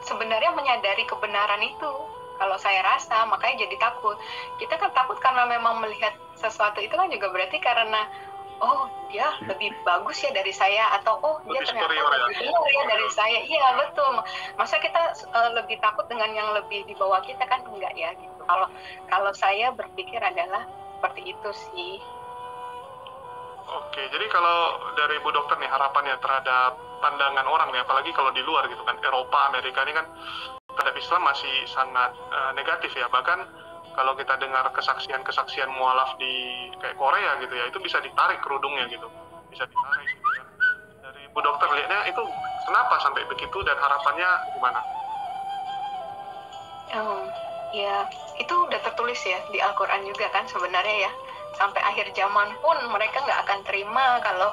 sebenarnya menyadari kebenaran itu. Kalau saya rasa, makanya jadi takut. Kita kan takut karena memang melihat sesuatu itu kan juga berarti karena dia lebih bagus ya dari saya, atau dia ternyata lebih benar ya dari saya. Iya betul. Masa kita lebih takut dengan yang lebih di bawah kita, kan enggak ya gitu. Kalau saya berpikir adalah seperti itu sih. Oke, jadi kalau dari Bu Dokter nih, harapannya terhadap pandangan orang nih, apalagi kalau di luar gitu kan, Eropa, Amerika ini kan terhadap Islam masih sangat negatif ya. Bahkan kalau kita dengar kesaksian mualaf di kayak Korea gitu ya, itu bisa ditarik kerudungnya gitu, bisa ditarik gitu kan. Dari Bu Dokter lihatnya itu kenapa sampai begitu dan harapannya gimana? Ya itu udah tertulis ya di Al-Quran juga kan sebenarnya ya. Sampai akhir zaman pun mereka nggak akan terima kalau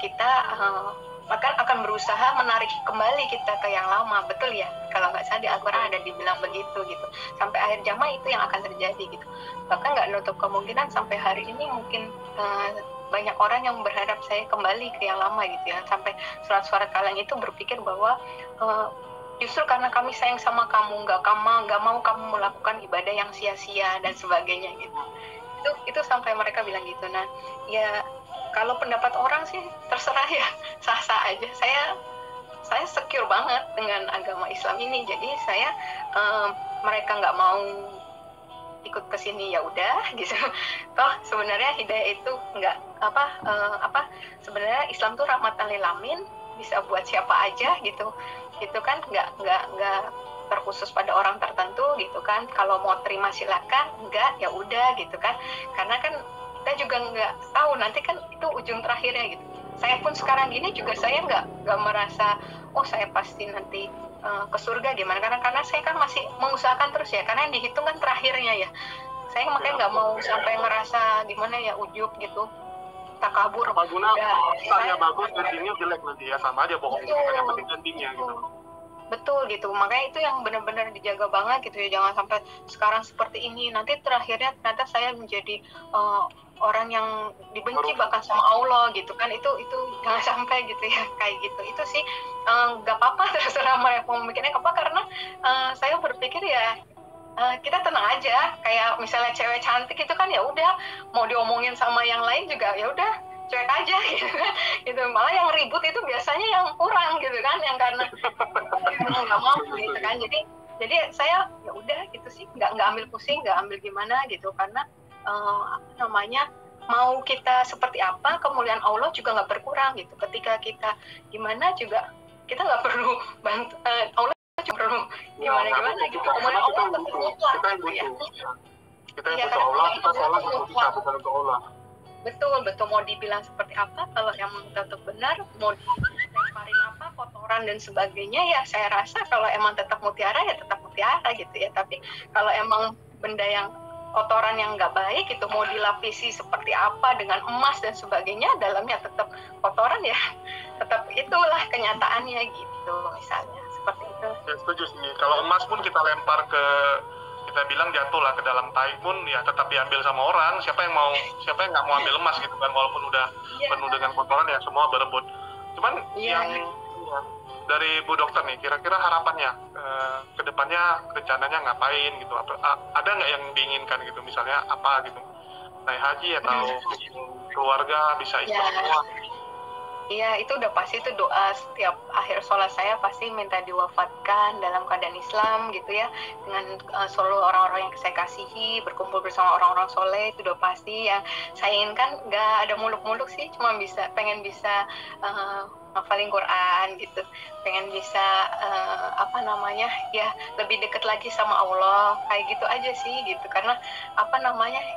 kita bahkan akan berusaha menarik kembali kita ke yang lama, betul ya? Kalau nggak salah di Al-Quran ada dibilang begitu gitu. Sampai akhir zaman itu yang akan terjadi gitu. Bahkan nggak nutup kemungkinan sampai hari ini mungkin banyak orang yang berharap saya kembali ke yang lama gitu ya. Sampai surat-surat kalian itu berpikir bahwa justru karena kami sayang sama kamu, nggak mau kamu melakukan ibadah yang sia-sia dan sebagainya gitu. Itu sampai mereka bilang gitu. Nah, ya kalau pendapat orang sih terserah ya, sah-sah aja. Saya secure banget dengan agama Islam ini. Jadi saya mereka nggak mau ikut ke sini ya udah gitu. Toh sebenarnya hidayah itu nggak sebenarnya Islam tuh rahmatan lil alamin, bisa buat siapa aja gitu. Itu kan nggak terkhusus pada orang tertentu gitu kan. Kalau mau terima silakan, enggak ya udah gitu kan. Karena kan kita juga nggak tahu nanti kan itu ujung terakhirnya gitu. Saya pun sekarang gini juga saya nggak merasa saya pasti nanti ke surga gimana, karena saya kan masih mengusahakan terus ya, karena yang dihitung kan terakhirnya ya. Saya makanya nggak mau sampai ngerasa gimana ya ujub gitu, takabur. Apa guna saya bagus endingnya jelek nanti ya, sama aja bohong gitu kan, yang penting endingnya gitu. Betul gitu, makanya itu yang benar-benar dijaga banget gitu ya, jangan sampai sekarang seperti ini nanti terakhirnya ternyata saya menjadi orang yang dibenci bahkan sama Allah gitu kan. Itu jangan sampai gitu ya, kayak gitu. Itu sih nggak apa-apa terserah mereka mau mikirnya apa, karena saya berpikir ya kita tenang aja. Kayak misalnya cewek cantik itu kan ya udah, mau diomongin sama yang lain juga ya udah cuek aja gitu. Malah yang ribut itu biasanya yang kurang gitu kan, yang karena nggak mau gitu kan. Jadi saya ya udah gitu sih, nggak ambil pusing, nggak ambil gimana gitu, karena mau kita seperti apa, kemuliaan Allah juga nggak berkurang gitu. Ketika kita gimana juga kita nggak perlu bantu Allah, cuma perlu gimana gitu. Kemuliaan Allah tetap mutlak gitu ya. Kita yang butuh Allah, kita sholat untuk kita, bukan untuk Allah. Betul, mau dibilang seperti apa, kalau yang tetap benar, mau dilemparin apa, kotoran dan sebagainya, ya saya rasa kalau emang tetap mutiara ya tetap mutiara gitu ya. Tapi kalau emang benda yang kotoran yang nggak baik itu mau dilapisi seperti apa dengan emas dan sebagainya, dalamnya tetap kotoran ya, tetap itulah kenyataannya gitu, misalnya seperti itu. Ya, setuju sih. Kalau emas pun kita lempar kita bilang jatuhlah ke dalam tai pun ya tetap diambil sama orang. Siapa yang nggak mau ambil emas gitu kan, walaupun udah penuh dengan kotoran ya semua berebut. Cuman dari Bu Dokter nih, kira-kira harapannya ke depannya rencananya ngapain gitu? Ada nggak yang diinginkan gitu, misalnya apa gitu naik haji atau keluarga bisa ikut semua? Iya, itu udah pasti itu doa setiap akhir sholat saya pasti minta diwafatkan dalam keadaan Islam gitu ya, dengan seluruh orang-orang yang saya kasihi, berkumpul bersama orang-orang soleh, itu udah pasti ya. Saya inginkan nggak ada muluk-muluk sih, cuma pengen bisa ngafalin Quran gitu, pengen bisa ya lebih dekat lagi sama Allah, kayak gitu aja sih gitu. Karena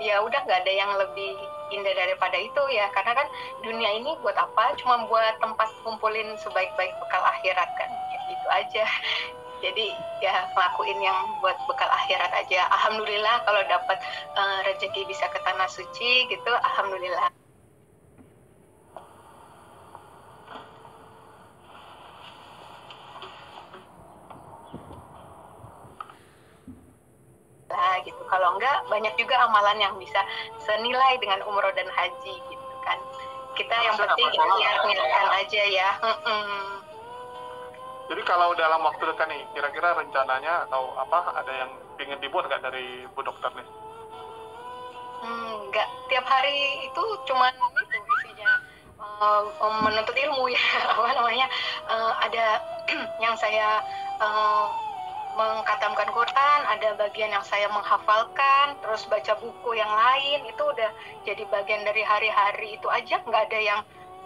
ya udah nggak ada yang lebih indah daripada itu ya, karena kan dunia ini buat apa, cuma buat tempat kumpulin sebaik-baik bekal akhirat kan, ya, gitu aja. Jadi ya ngelakuin yang buat bekal akhirat aja. Alhamdulillah kalau dapat rezeki bisa ke tanah suci gitu, alhamdulillah. Gitu. Kalau enggak, banyak juga amalan yang bisa senilai dengan umroh dan haji gitu kan. Kita yang penting niatkan aja ya. Jadi kalau dalam waktu dekat nih, kira-kira rencananya atau ada yang ingin dibuat nggak dari Bu Dokter nih? Enggak, tiap hari itu cuma itu isinya menuntut ilmu ya, ada yang saya mengkatamkan Quran, ada bagian yang saya menghafalkan, terus baca buku yang lain, itu udah jadi bagian dari hari-hari itu aja, nggak ada yang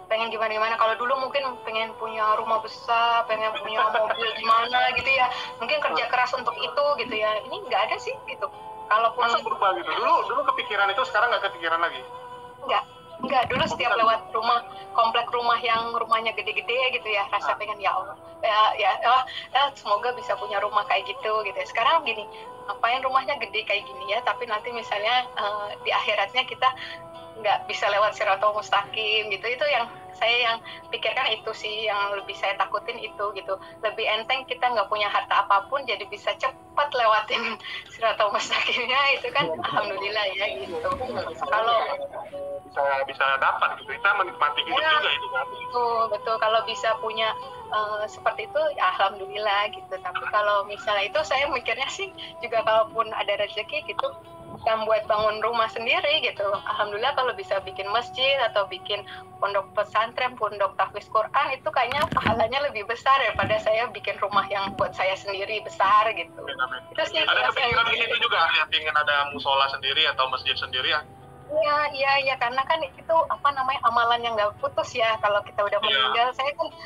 pengen gimana-gimana. Kalau dulu mungkin pengen punya rumah besar, pengen punya mobil gimana gitu ya, mungkin kerja keras untuk itu gitu ya, ini nggak ada sih gitu. Kalaupun masa berubah gitu, dulu kepikiran itu, sekarang nggak kepikiran lagi? Enggak, dulu setiap lewat komplek rumah yang rumahnya gede-gede gitu ya, rasa pengen ya Allah, semoga bisa punya rumah kayak gitu ya. Sekarang gini, ngapain rumahnya gede kayak gini ya, tapi nanti misalnya di akhiratnya kita nggak bisa lewat Siratal Mustaqim gitu, itu yang saya pikirkan, itu sih yang lebih saya takutin itu gitu. Lebih enteng kita nggak punya harta apapun, jadi bisa cepat lewatin Siratal Mustaqimnya, itu kan alhamdulillah ya gitu. Kalau bisa dapat gitu, kita menikmati hidup juga itu kan. Betul, kalau bisa punya seperti itu ya alhamdulillah gitu. Tapi kalau misalnya itu, saya mikirnya sih juga kalaupun ada rezeki gitu, yang buat bangun rumah sendiri gitu, alhamdulillah kalau bisa bikin masjid atau bikin pondok pesantren, pondok tahfiz Quran, itu kayaknya pahalanya lebih besar daripada saya bikin rumah yang buat saya sendiri besar gitu. Amin. Itu sih ada kepikiran di situ juga, lihat ingin ada musola sendiri atau masjid sendiri ya? Iya, karena kan itu amalan yang nggak putus ya, kalau kita udah meninggal.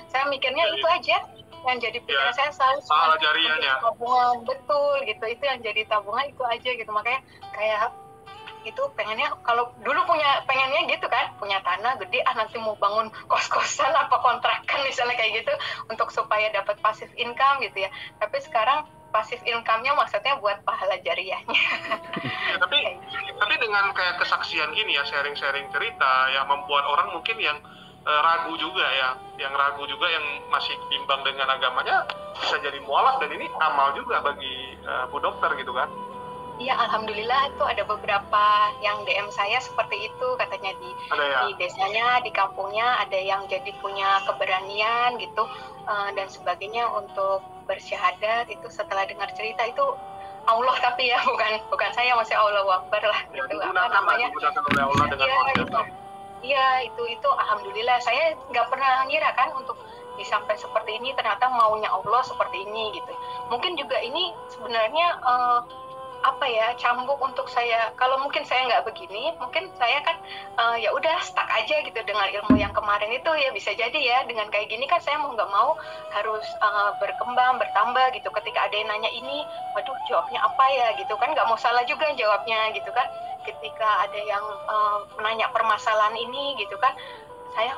Saya mikirnya itu aja yang jadi pikiran saya selalu, pahala jariahnya. Tabungan, betul gitu, itu yang jadi tabungan itu aja gitu. Makanya kayak itu pengennya, kalau dulu pengennya gitu kan, punya tanah gede, nanti mau bangun kos-kosan apa kontrakan misalnya kayak gitu, untuk supaya dapat passive income gitu ya. Tapi sekarang passive income-nya maksudnya buat pahala jariahnya. Ya, tapi dengan kayak kesaksian gini ya, sharing-sharing cerita ya, membuat orang mungkin yang ragu juga ya, yang masih bimbang dengan agamanya, bisa jadi mualaf, dan ini amal juga bagi Bu Dokter gitu kan. Iya, alhamdulillah itu ada beberapa yang DM saya seperti itu, katanya di desanya, di kampungnya ada yang jadi punya keberanian gitu dan sebagainya untuk bersyahadat itu setelah dengar cerita itu. Allah tapi ya, bukan saya, masih Allahu Akbar lah gitu, digunakan oleh Allah dengan Iya, itu alhamdulillah. Saya nggak pernah ngira kan untuk sampai seperti ini, ternyata maunya Allah seperti ini gitu. Mungkin juga ini sebenarnya cambuk untuk saya. Kalau mungkin saya nggak begini, mungkin saya kan ya udah stuck aja gitu dengan ilmu yang kemarin itu ya, bisa jadi ya dengan kayak gini kan saya mau nggak mau harus berkembang, bertambah gitu. Ketika ada yang nanya ini, waduh jawabnya apa ya gitu kan, nggak mau salah juga jawabnya gitu kan. Ketika ada yang menanya permasalahan ini gitu kan, saya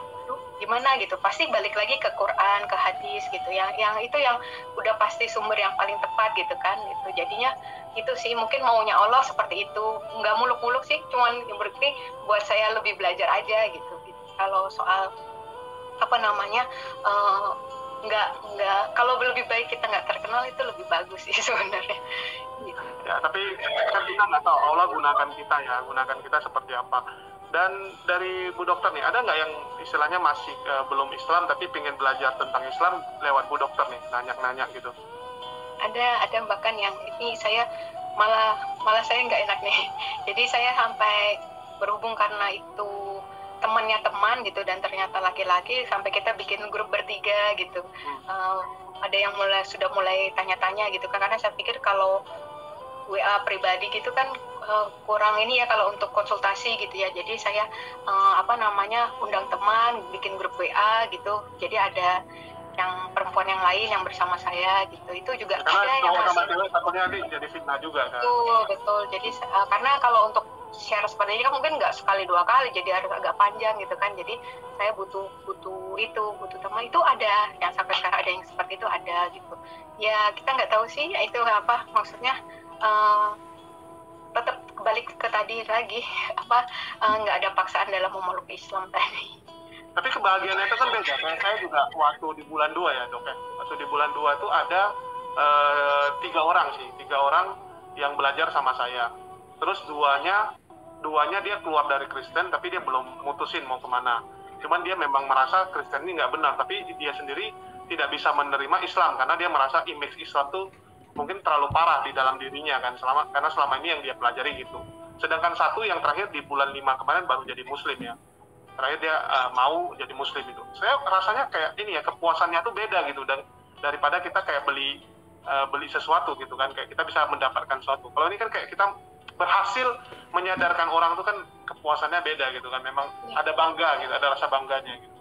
gimana gitu, pasti balik lagi ke Quran, ke hadis gitu, yang itu yang udah pasti sumber yang paling tepat gitu kan gitu. Jadinya itu sih mungkin maunya Allah seperti itu, nggak muluk-muluk sih, cuman berarti buat saya lebih belajar aja gitu. Kalau soal nggak kalau lebih baik kita nggak terkenal, itu lebih bagus sih sebenarnya gitu. Ya, tapi kan kita nggak tahu Allah gunakan kita seperti apa. Dan dari Bu Dokter nih, ada nggak yang istilahnya masih belum Islam tapi pengen belajar tentang Islam lewat Bu Dokter nih, nanya gitu? Ada bahkan yang ini saya malah saya nggak enak nih. Jadi saya sampai berhubung karena itu temannya teman gitu dan ternyata laki-laki, sampai kita bikin grup bertiga gitu. Ada yang sudah mulai tanya-tanya gitu kan, karena saya pikir kalau WA pribadi gitu kan kurang ini ya kalau untuk konsultasi gitu ya. Jadi saya undang teman, bikin grup WA gitu. Jadi ada yang perempuan yang lain yang bersama saya gitu. Itu juga karena ada yang sama cewek takutnya nanti jadi fitnah juga kan. Betul. Jadi karena kalau untuk share seperti ini kan mungkin nggak sekali 2 kali, jadi harus agak panjang gitu kan. Jadi saya butuh teman. Itu ada yang sampai sekarang ada yang seperti itu ada gitu. Ya kita nggak tahu sih itu apa maksudnya. Tetap balik ke tadi lagi nggak ada paksaan dalam memeluk Islam tadi. Tapi kebahagiaan itu kan beda. Kayak saya juga waktu di bulan 2 ya dok ya. Waktu di bulan 2 itu ada 3 orang yang belajar sama saya. Terus duanya dia keluar dari Kristen tapi dia belum mutusin mau kemana. Cuman dia memang merasa Kristen ini nggak benar, tapi dia sendiri tidak bisa menerima Islam karena dia merasa image Islam tuh mungkin terlalu parah di dalam dirinya kan, karena selama ini yang dia pelajari gitu. Sedangkan satu yang terakhir di bulan 5 kemarin baru jadi muslim ya. Terakhir dia mau jadi muslim itu. Saya rasanya kayak ini ya, kepuasannya tuh beda gitu, dan daripada kita kayak beli sesuatu gitu kan, kayak kita bisa mendapatkan sesuatu. Kalau ini kan kayak kita berhasil menyadarkan orang tuh kan kepuasannya beda gitu kan. Memang ada bangga gitu, ada rasa bangganya gitu.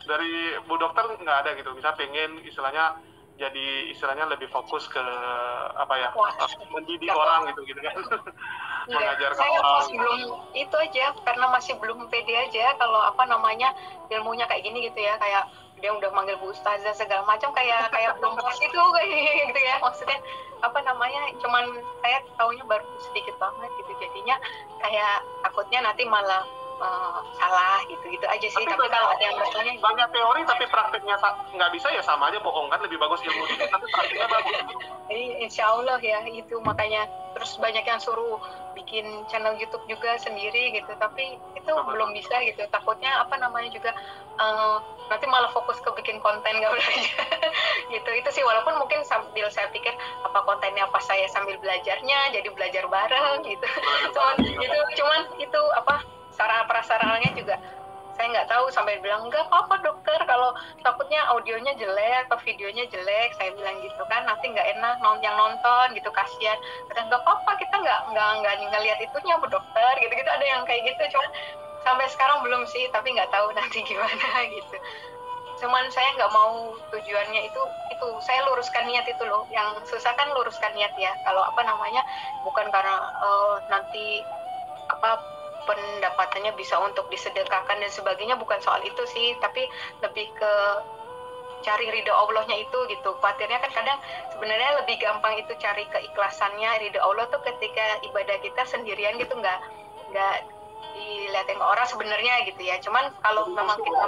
Dari Bu Dokter nggak ada gitu, bisa pengen istilahnya lebih fokus ke mendidik orang gitu kan. Mengajarkan saya orang. masih belum itu aja, karena masih belum pede aja kalau ilmunya kayak gini gitu ya, kayak dia udah manggil Bu Ustazah segala macam, kayak belum pas itu kayak gitu ya, maksudnya cuman saya taunya baru sedikit banget gitu, jadinya kayak takutnya nanti malah salah gitu aja sih. Tapi kalau ada yang bertanya banyak teori tapi prakteknya nggak bisa ya sama aja bohong kan, lebih bagus ilmu dikit tapi prakteknya bagus. Insya Allah ya itu, makanya terus banyak yang suruh bikin channel YouTube juga sendiri gitu, tapi itu belum bisa gitu, takutnya juga nanti malah fokus ke bikin konten nggak belajar gitu. Itu sih, walaupun mungkin sambil saya pikir apa kontennya pas saya sambil belajarnya jadi belajar bareng gitu. cuman itu sarana prasarananya juga saya nggak tahu, sampai bilang nggak apa-apa dokter kalau takutnya audionya jelek atau videonya jelek, saya bilang gitu kan, nanti nggak enak yang nonton gitu, kasihan. Kata nggak apa-apa, kita nggak ngelihat itunya Bu Dokter gitu ada yang kayak gitu. Cuman sampai sekarang belum sih, tapi nggak tahu nanti gimana gitu. Cuman saya nggak mau tujuannya itu saya luruskan niat itu loh, yang susah kan luruskan niat ya. Kalau bukan karena nanti pendapatannya bisa untuk disedekahkan dan sebagainya, bukan soal itu sih, tapi lebih ke cari ridho Allahnya itu gitu. Khawatirnya kan kadang sebenarnya lebih gampang itu cari keikhlasannya, ridho Allah tuh ketika ibadah kita sendirian gitu, nggak dilihatin orang sebenarnya gitu ya. Cuman kalau memang kita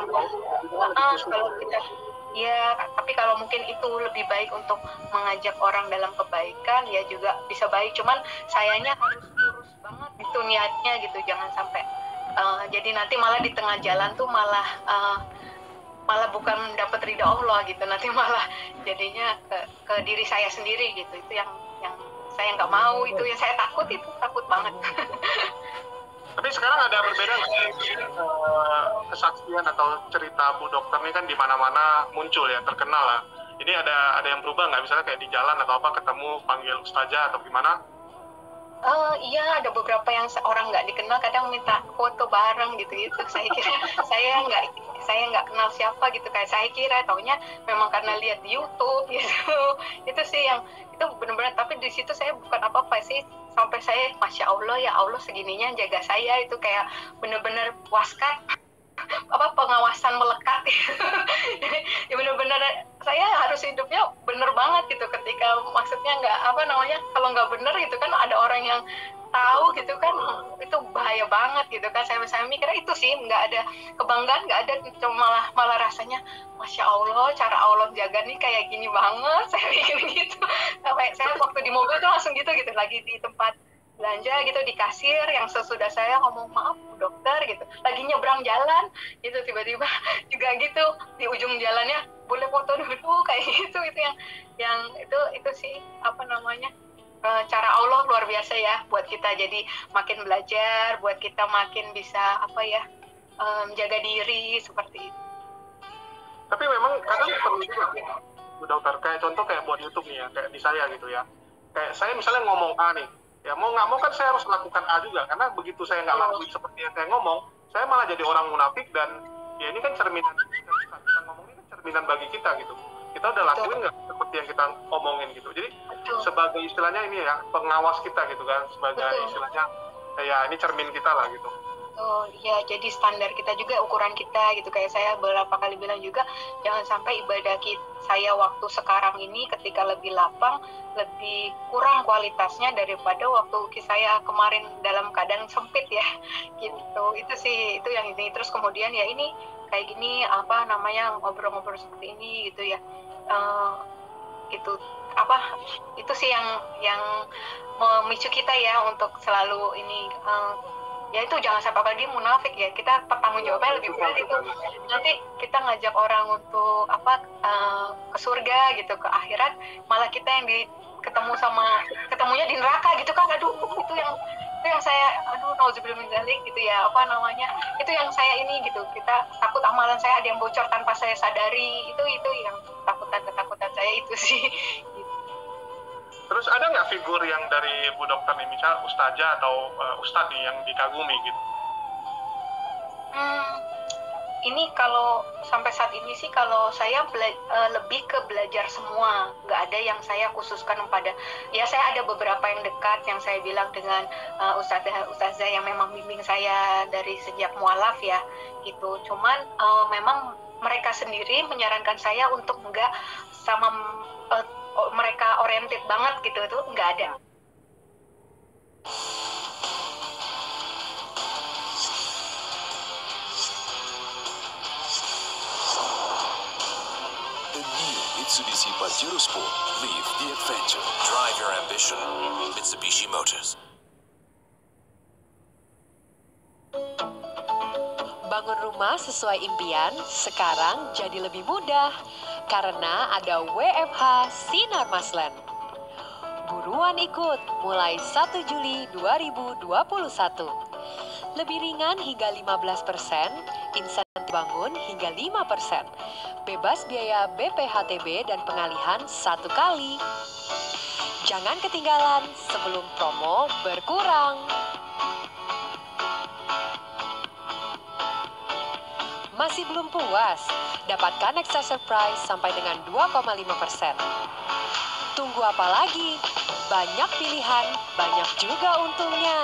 tapi kalau mungkin itu lebih baik untuk mengajak orang dalam kebaikan ya juga bisa baik. Cuman sayangnya harus lurus banget itu niatnya gitu, jangan sampai jadi nanti malah di tengah jalan tuh malah bukan dapat ridha Allah gitu, nanti malah jadinya ke diri saya sendiri gitu. Itu yang saya nggak mau, itu yang saya takut banget. Tapi sekarang ada berbeda nggak kesaksian atau cerita Bu Dokter ini kan di mana-mana muncul ya, terkenal lah. Ini ada yang berubah nggak, misalnya kayak di jalan atau ketemu panggil ustazah atau gimana? Iya, ada beberapa yang orang nggak dikenal kadang minta foto bareng gitu. Saya kira saya nggak kenal siapa gitu, kayak saya kira taunya memang karena lihat di YouTube gitu. Itu sih yang itu benar-benar, tapi di situ saya bukan apa-apa sih, sampai saya Masya Allah ya Allah segininya jaga saya, itu kayak benar-benar puaskan pengawasan melekat ya benar-benar saya harus hidupnya bener banget gitu, ketika maksudnya kalau nggak bener gitu kan ada orang yang tahu gitu kan, itu bahaya banget gitu kan. Saya mikirnya itu sih, nggak ada kebanggaan, nggak ada, cuma malah rasanya Masya Allah cara Allah jaga nih kayak gini banget, saya mikir gitu. Sampai saya waktu di mobil tuh langsung gitu lagi di tempat belanja gitu, di kasir yang sesudah saya ngomong maaf Bu Dokter gitu, lagi nyebrang jalan gitu, tiba-tiba juga gitu di ujung jalannya boleh foto dulu kayak gitu. Itu yang itu sih cara Allah luar biasa ya buat kita, jadi makin belajar, buat kita makin bisa menjaga diri seperti itu. Tapi memang kadang perlu juga Bu Dokter, kayak contoh kayak buat YouTube nih ya, kayak di saya gitu ya. Kayak saya misalnya ngomong A nih, ya mau nggak mau kan saya harus melakukan A juga, karena begitu saya nggak lakuin seperti yang saya ngomong, saya malah jadi orang munafik, dan ya ini kan cerminan, kita ngomong ini kan cerminan bagi kita gitu. Kita udah lakuin nggak seperti yang kita omongin gitu. Jadi sebagai istilahnya ini ya, pengawas kita gitu kan, sebagai istilahnya ya ini cermin kita lah gitu. Oh iya, jadi standar kita juga, ukuran kita gitu. Kayak saya beberapa kali bilang juga, jangan sampai ibadah saya waktu sekarang ini ketika lebih lapang, lebih kurang kualitasnya daripada waktu saya kemarin dalam keadaan sempit ya, gitu. Itu sih, itu yang ini. Terus kemudian ya ini kayak gini, ngobrol-ngobrol seperti ini gitu ya. Itu sih yang memicu kita ya untuk selalu ini. Ya itu jangan sampai apalagi munafik ya, kita pertanggung jawabannya lebih berat itu. Nanti kita ngajak orang untuk ke surga gitu, ke akhirat, malah kita yang ketemunya di neraka gitu kan. Aduh, itu yang saya nauzubillah min dzalik gitu ya, itu yang saya ini gitu, kita takut amalan saya ada yang bocor tanpa saya sadari, itu yang ketakutan saya itu sih. Terus ada nggak figur yang dari Bu Dokter nih, misal ustazah atau ustadz nih yang dikagumi gitu? Ini kalau sampai saat ini sih, kalau saya lebih ke belajar semua, nggak ada yang saya khususkan pada. Ya saya ada beberapa yang dekat yang saya bilang dengan ustazah yang memang bimbing saya dari sejak mualaf ya gitu. Cuman memang mereka sendiri menyarankan saya untuk nggak sama mereka oriented banget gitu, itu nggak ada. The new Mitsubishi Pajero Sport. Live the adventure. Drive your ambition. Mitsubishi Motors. Bangun rumah sesuai impian sekarang jadi lebih mudah karena ada WFH Sinar Maslen. Buruan ikut mulai 1 Juli 2021. Lebih ringan hingga 15%, insentif bangun hingga 5%, bebas biaya BPHTB dan pengalihan 1 kali. Jangan ketinggalan sebelum promo berkurang. Masih belum puas? Dapatkan extra surprise sampai dengan 2,5%. Tunggu apa lagi? Banyak pilihan, banyak juga untungnya.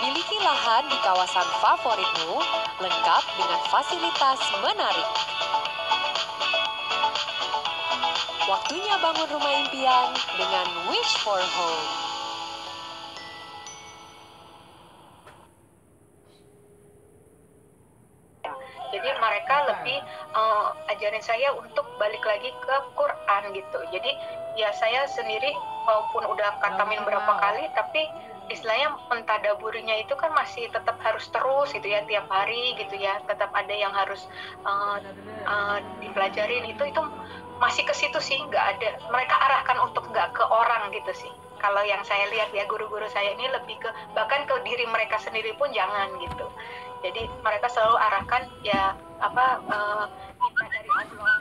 Miliki lahan di kawasan favoritmu, lengkap dengan fasilitas menarik. Waktunya bangun rumah impian dengan Wish for Home. Jadi mereka lebih ajarin saya untuk balik lagi ke Quran gitu. Jadi ya saya sendiri walaupun udah katamin berapa kali, tapi istilahnya mentadaburinya itu kan masih tetap harus terus gitu ya, tiap hari gitu ya, tetap ada yang harus dipelajarin, itu masih ke situ sih, nggak ada, mereka arahkan untuk nggak ke orang gitu sih. Kalau yang saya lihat ya, guru-guru saya ini lebih ke, bahkan ke diri mereka sendiri pun jangan gitu. Jadi mereka selalu arahkan ya minta dari Allah.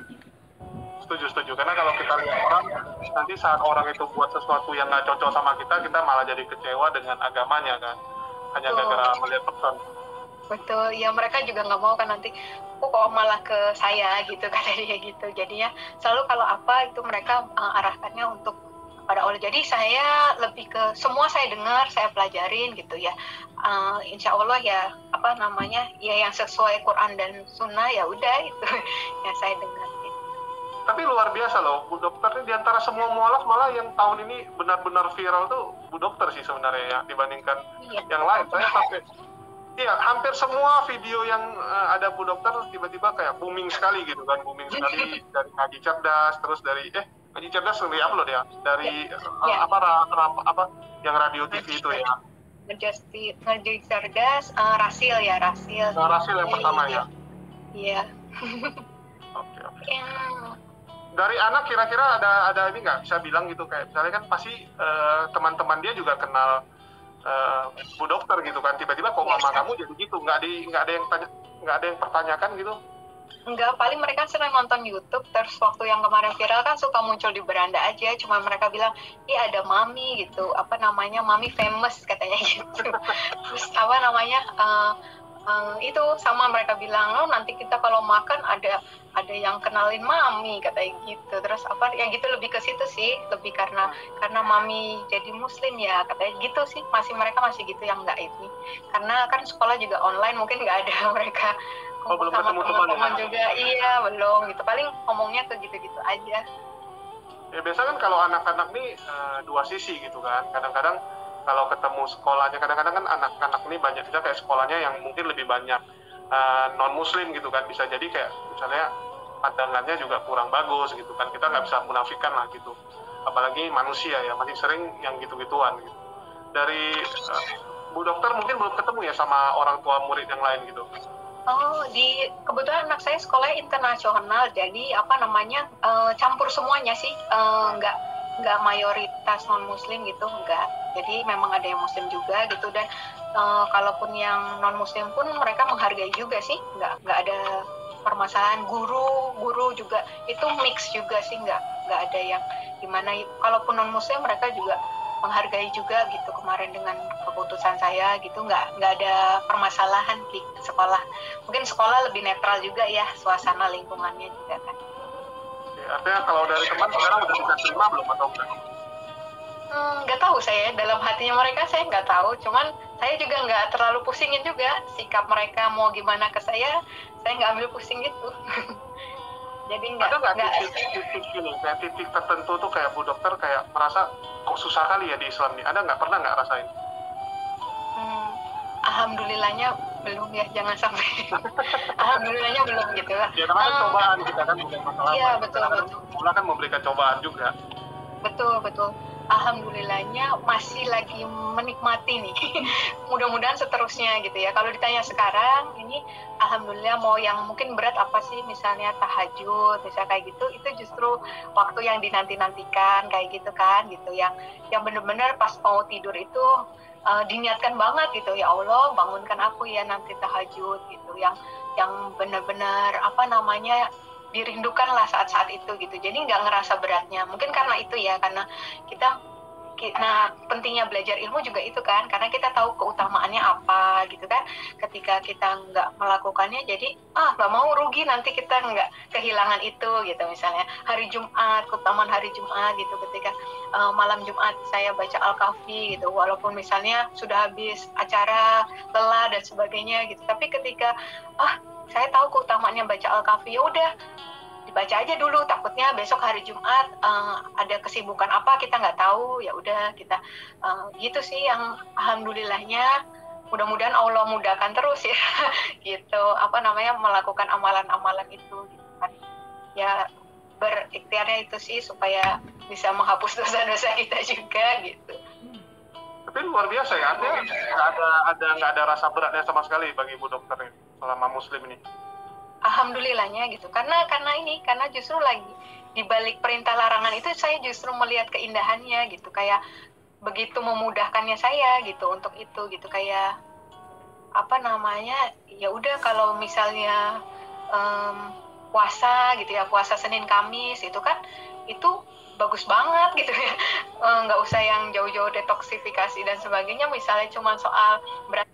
Setuju. Karena kalau kita lihat orang, nanti saat orang itu buat sesuatu yang nggak cocok sama kita malah jadi kecewa dengan agamanya kan. Hanya gara-gara melihat person. Betul, ya mereka juga nggak mau kan nanti, kok malah ke saya gitu, kata dia gitu. Jadinya selalu kalau apa itu mereka arahkannya untuk pada Allah. Jadi saya lebih ke semua saya dengar, saya pelajarin gitu ya. Insya Allah ya ya yang sesuai Quran dan Sunnah ya udah itu ya saya dengar. Tapi luar biasa loh, Bu Dokter ini diantara semua mualaf malah yang tahun ini benar-benar viral tuh Bu Dokter sih sebenarnya ya, dibandingkan yang lain. Saya hampir semua video yang ada Bu Dokter tiba-tiba kayak booming sekali gitu kan, dari Ngaji Cerdas, terus dari Ngaji Cerdas sendiri upload ya, dari yang radio TV itu ya. Ngaji Cerdas, Rasil ya, Rasil yang pertama ya. Iya. Oke. dari anak kira-kira ada ini nggak bisa bilang gitu, kayak misalnya kan pasti teman-teman dia juga kenal Bu Dokter gitu kan, tiba-tiba kok mama kamu jadi gitu, nggak ada yang pertanyakan gitu? Enggak, paling mereka sering nonton YouTube, terus waktu yang kemarin viral kan suka muncul di beranda aja, cuma mereka bilang, iya ada mami gitu, apa namanya, mami famous katanya gitu. Terus apa namanya, itu sama mereka bilang, oh nanti kita kalau makan ada yang kenalin mami katanya gitu. Terus apa ya gitu, lebih ke situ sih, lebih karena mami jadi muslim ya katanya gitu sih. Mereka masih gitu yang enggak ini, karena kan sekolah juga online, mungkin nggak ada mereka belum sama ketemu teman-teman juga. Iya, belum gitu, paling ngomongnya ke gitu-gitu aja. Ya biasa kan kalau anak-anak nih dua sisi gitu kan, kadang-kadang kalau ketemu sekolahnya, kadang-kadang kan anak-anak ini banyak juga kayak sekolahnya yang mungkin lebih banyak non muslim gitu kan, bisa jadi kayak misalnya pandangannya juga kurang bagus gitu kan, kita nggak bisa munafikan lah gitu, apalagi manusia ya masih sering yang gitu-gituan gitu. Dari Bu Dokter mungkin belum ketemu ya sama orang tua murid yang lain gitu? Oh, kebetulan anak saya sekolahnya internasional, jadi apa namanya, campur semuanya sih, nggak mayoritas non muslim gitu, nggak. Jadi memang ada yang muslim juga gitu, dan kalaupun yang non muslim pun mereka menghargai juga sih, nggak ada permasalahan. Guru juga itu mix juga sih, nggak ada yang gimana. Kalaupun non muslim mereka juga menghargai juga gitu. Kemarin dengan keputusan saya gitu, nggak ada permasalahan di sekolah. Mungkin sekolah lebih netral juga ya, suasana lingkungannya juga kan. Ya, artinya kalau dari teman sekarang udah bisa terima belum atau enggak? Nggak tahu saya, dalam hatinya mereka saya nggak tahu, cuman saya juga nggak terlalu pusingin juga sikap mereka mau gimana ke saya nggak ambil pusing gitu. Jadi ada nggak titik tertentu tuh kayak Bu Dokter kayak merasa kok susah kali ya di Islam nih, ada nggak, pernah nggak rasain? Alhamdulillahnya belum ya, jangan sampai. Alhamdulillahnya belum gitu lah. Ya namanya cobaan kita kan, bukan masalah. Iya betul. Allah kan memberikan cobaan juga. Betul. Alhamdulillahnya masih lagi menikmati nih. Mudah-mudahan seterusnya gitu ya. Kalau ditanya sekarang ini, alhamdulillah mau yang mungkin berat apa sih, misalnya tahajud, misalnya kayak gitu, itu justru waktu yang dinanti-nantikan kayak gitu kan, gitu yang benar-benar pas mau tidur itu diniatkan banget gitu, ya Allah bangunkan aku ya nanti tahajud gitu, yang benar-benar apa namanya dirindukan lah saat-saat itu gitu. Jadi nggak ngerasa beratnya, mungkin karena itu ya, karena nah pentingnya belajar ilmu juga itu kan, karena kita tahu keutamaannya apa gitu kan. Ketika kita nggak melakukannya, jadi nggak mau rugi, nanti kita nggak kehilangan itu gitu. Misalnya hari Jumat, keutamaan hari Jumat gitu, ketika malam Jumat saya baca Al-Kahfi gitu, walaupun misalnya sudah habis acara, lelah dan sebagainya gitu, tapi ketika saya tahu keutamaannya baca Al-Kahfi, ya udah dibaca aja dulu, takutnya besok hari Jumat ada kesibukan apa kita nggak tahu, ya udah kita gitu sih yang alhamdulillahnya. Mudah-mudahan Allah mudahkan terus ya gitu, apa namanya, melakukan amalan-amalan itu gitu kan ya, berikhtiarnya itu sih supaya bisa menghapus dosa-dosa kita juga gitu. Tapi luar biasa ya, artinya nggak ada rasa beratnya sama sekali bagi Bu Dokter ini selama muslim ini. Alhamdulillahnya gitu, karena justru lagi di balik perintah larangan itu saya justru melihat keindahannya gitu, kayak begitu memudahkannya saya gitu untuk itu gitu, kayak apa namanya, ya udah kalau misalnya puasa gitu ya, puasa Senin Kamis itu kan itu bagus banget gitu ya, nggak usah yang jauh-jauh detoksifikasi dan sebagainya, misalnya cuma soal berat.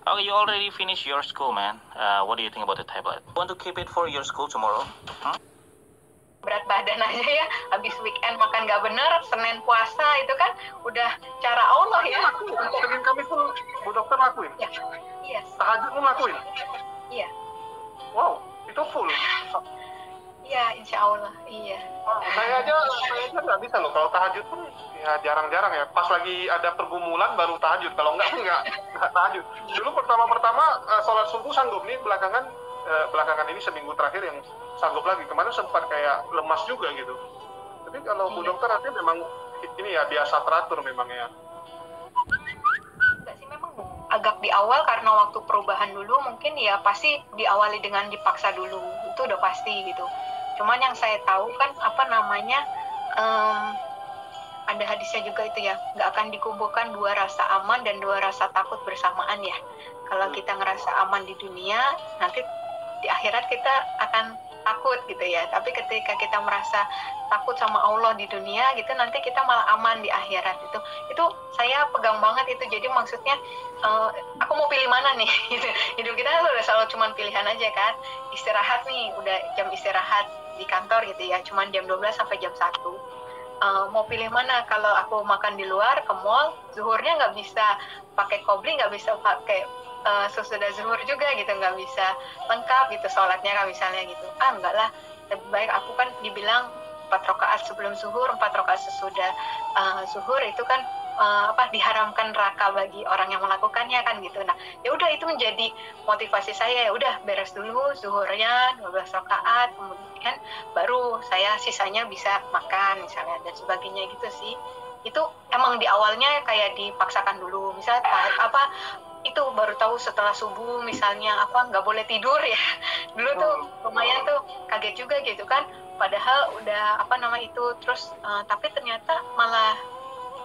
Okay, you already finished your school, man. What do you think about the tablet? Want to keep it for your school tomorrow? Berat badan aja ya, habis weekend makan nggak bener, Senin puasa itu kan udah cara Allah ya. Senin Kamis pun Bu Dokter lakuin? Ya, iya. Tahajud pun lakuin? Iya. Wow, itu full? Iya, insya Allah, iya. Saya aja nggak bisa loh, kalau tahajud pun ya jarang-jarang ya, pas lagi ada pergumulan baru tahajud, kalau nggak tahajud. Dulu pertama sholat subuh sanggup nih, belakangan ini seminggu terakhir yang sanggup lagi, kemarin sempat kayak lemas juga gitu. Tapi kalau Bu Dokter artinya memang ini ya biasa teratur memang ya. Enggak sih, memang agak di awal karena waktu perubahan dulu mungkin ya pasti diawali dengan dipaksa dulu itu udah pasti gitu. Cuman yang saya tahu kan ada hadisnya juga itu ya, nggak akan dikumpulkan dua rasa aman dan dua rasa takut bersamaan ya. Kalau kita ngerasa aman di dunia, nanti di akhirat kita akan takut gitu ya. Tapi ketika kita merasa takut sama Allah di dunia gitu, nanti kita malah aman di akhirat. Itu saya pegang banget itu. Jadi maksudnya aku mau pilih mana nih gitu. Hidup kita udah selalu cuman pilihan aja kan. Istirahat nih, udah jam istirahat di kantor gitu ya, cuman jam 12 sampai jam 1. Mau pilih mana? Kalau aku makan di luar ke mall, zuhurnya nggak bisa pakai qobli, nggak bisa pakai sesudah zuhur juga gitu, nggak bisa lengkap gitu sholatnya kan misalnya gitu. Enggak lah, lebih baik aku kan dibilang 4 rakaat sebelum zuhur, 4 rakaat sesudah zuhur itu kan diharamkan neraka bagi orang yang melakukannya kan gitu. Nah, ya udah itu menjadi motivasi saya, ya udah beres dulu zuhurnya 12 rakaat, kemudian baru saya sisanya bisa makan misalnya dan sebagainya gitu sih. Itu emang di awalnya kayak dipaksakan dulu, misalnya itu baru tahu setelah subuh misalnya nggak boleh tidur ya. Dulu tuh lumayan tuh kaget juga gitu kan, padahal udah terus tapi ternyata malah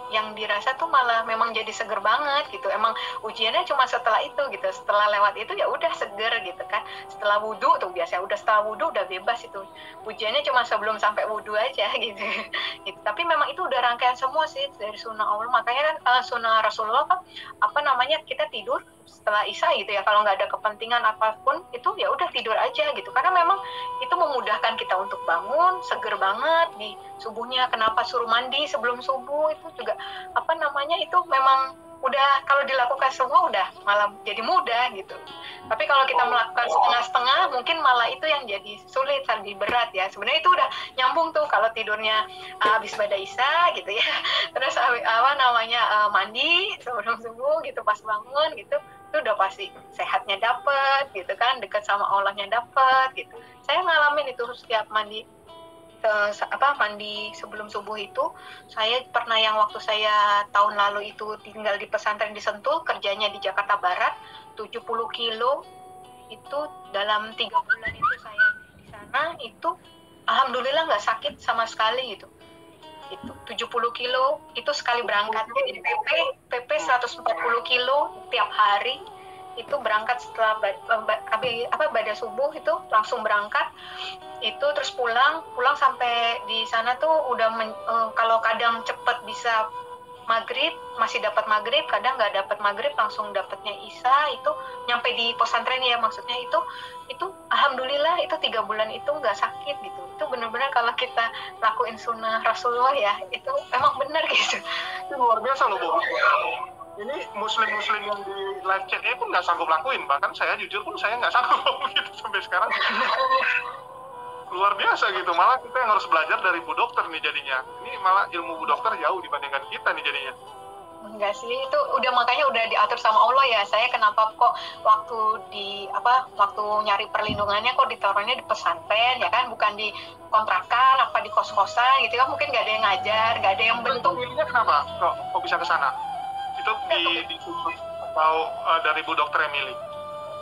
yang dirasa tuh malah memang jadi seger banget gitu. Emang ujiannya cuma setelah itu gitu, setelah lewat itu ya udah seger gitu kan. Setelah wudhu tuh biasanya setelah wudhu udah bebas itu, ujiannya cuma sebelum sampai wudhu aja gitu. Tapi memang itu udah rangkaian semua sih dari sunnah Allah. Makanya kan sunnah Rasulullah kan kita tidur setelah isya gitu ya, kalau nggak ada kepentingan apapun itu ya udah tidur aja gitu, karena memang itu memudahkan kita untuk bangun seger banget di subuhnya. Kenapa suruh mandi sebelum subuh itu juga itu memang udah kalau dilakukan semua udah malah jadi mudah gitu. Tapi kalau kita melakukan setengah-setengah mungkin malah itu yang jadi sulit, lebih berat ya. Sebenarnya itu udah nyambung tuh kalau tidurnya habis pada isya gitu ya, terus mandi sebelum subuh gitu, pas bangun gitu, itu udah pasti sehatnya dapet gitu kan, dekat sama Allahnya dapet gitu. Saya ngalamin itu setiap mandi sebelum subuh itu. Saya pernah yang waktu saya tahun lalu itu tinggal di pesantren di Sentul, kerjanya di Jakarta Barat, 70 kilo itu dalam 3 bulan itu saya di sana itu alhamdulillah nggak sakit sama sekali gitu. Itu 70 kilo itu sekali berangkat, jadi PP 140 kilo tiap hari itu berangkat setelah pada subuh itu langsung berangkat itu, terus pulang sampai di sana tuh udah kalau kadang cepet bisa maghrib, masih dapat maghrib, kadang nggak dapat maghrib langsung dapatnya isya, itu nyampe di pesantren ya, maksudnya itu alhamdulillah itu 3 bulan itu nggak sakit gitu. Itu benar-benar kalau kita lakuin sunnah Rasulullah ya, itu emang benar gitu. Itu luar biasa loh Bu. Ini muslim-muslim yang di live chat-nya pun nggak sanggup lakuin, bahkan saya jujur pun saya nggak sanggup gitu sampai sekarang. Luar biasa gitu, malah kita yang harus belajar dari Bu Dokter nih jadinya. Ini malah ilmu Bu Dokter jauh dibandingkan kita nih jadinya. Enggak sih, itu makanya udah diatur sama Allah ya. Saya kenapa kok waktu nyari perlindungannya kok ditaruhnya di pesantren ya kan, bukan di kontrakan apa di kos-kosan gitu kan, mungkin nggak ada yang ngajar, nggak ada yang bentuk. Pilihnya kenapa kok bisa ke sana? Itu di atau dari Bu Dokter Emily?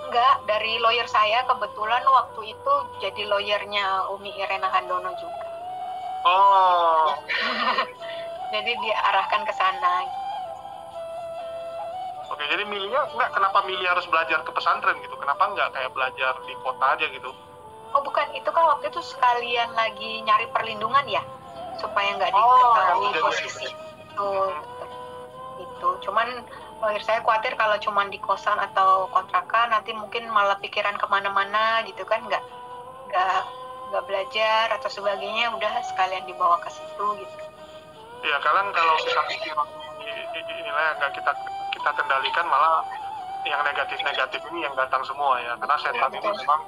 Enggak, dari lawyer saya kebetulan waktu itu jadi lawyernya Umi Irena Handono juga. Oh. Jadi diarahkan ke sana. Oke, jadi milihnya kenapa milih harus belajar ke pesantren gitu? Kenapa nggak kayak belajar di kota aja gitu? Oh bukan, itu kan waktu itu sekalian lagi nyari perlindungan ya, supaya nggak diketahui posisi itu. Cuman lawyer saya khawatir kalau cuma di kosan atau kontrakan nanti mungkin malah pikiran kemana-mana gitu kan, nggak belajar atau sebagainya, udah sekalian dibawa ke situ gitu. Iya, kalian kalau kita pikir inilah yang nggak kita kendalikan, malah yang negatif-negatif ini yang datang semua ya, karena setan itu memang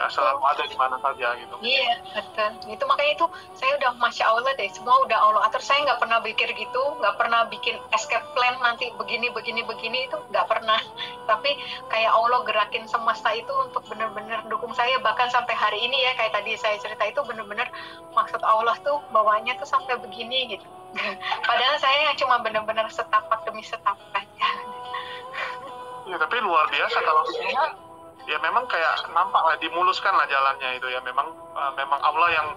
selalu ada di mana saja gitu. Iya betul, itu makanya itu saya udah masya Allah deh, semua udah Allah atur. Saya nggak pernah pikir gitu, nggak pernah bikin escape plan nanti begini itu nggak pernah. Tapi kayak Allah gerakin semesta itu untuk benar-benar dukung saya, bahkan sampai hari ini ya, kayak tadi saya cerita itu benar-benar maksud Allah tuh bawanya tuh sampai begini gitu. Padahal saya yang cuma benar-benar setapak demi setapak aja. Ya tapi luar biasa kalau misalnya ya memang kayak nampak lah dimuluskan lah jalannya itu ya, memang Allah yang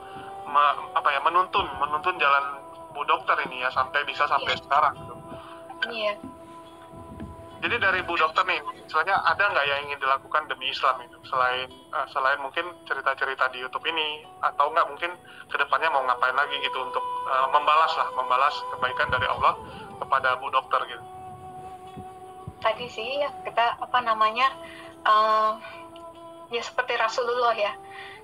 menuntun jalan Bu Dokter ini ya sampai sekarang gitu. Iya. Jadi dari Bu Dokter nih, misalnya ada nggak yang ingin dilakukan demi Islam itu selain mungkin cerita-cerita di YouTube ini, atau nggak mungkin kedepannya mau ngapain lagi gitu untuk membalas kebaikan dari Allah kepada Bu Dokter gitu? Tadi sih ya kita ya seperti Rasulullah ya.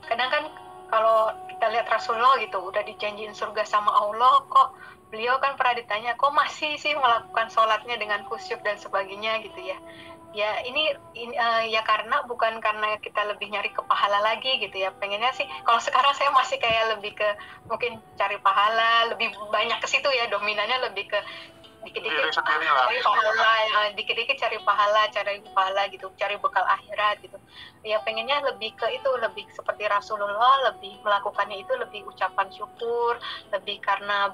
Kadang kan kalau kita lihat Rasulullah gitu udah dijanjiin surga sama Allah, kok beliau kan pernah ditanya kok masih sih melakukan sholatnya dengan khusyuk dan sebagainya gitu ya. Ya ini ya bukan karena kita lebih nyari ke pahala lagi gitu ya. Pengennya sih kalau sekarang saya masih kayak lebih ke mungkin cari pahala, lebih banyak ke situ ya, dominannya lebih ke dikit-dikit cari pahala gitu, cari bekal akhirat gitu. Ya pengennya lebih ke itu, lebih seperti Rasulullah, lebih melakukannya itu lebih ucapan syukur, lebih karena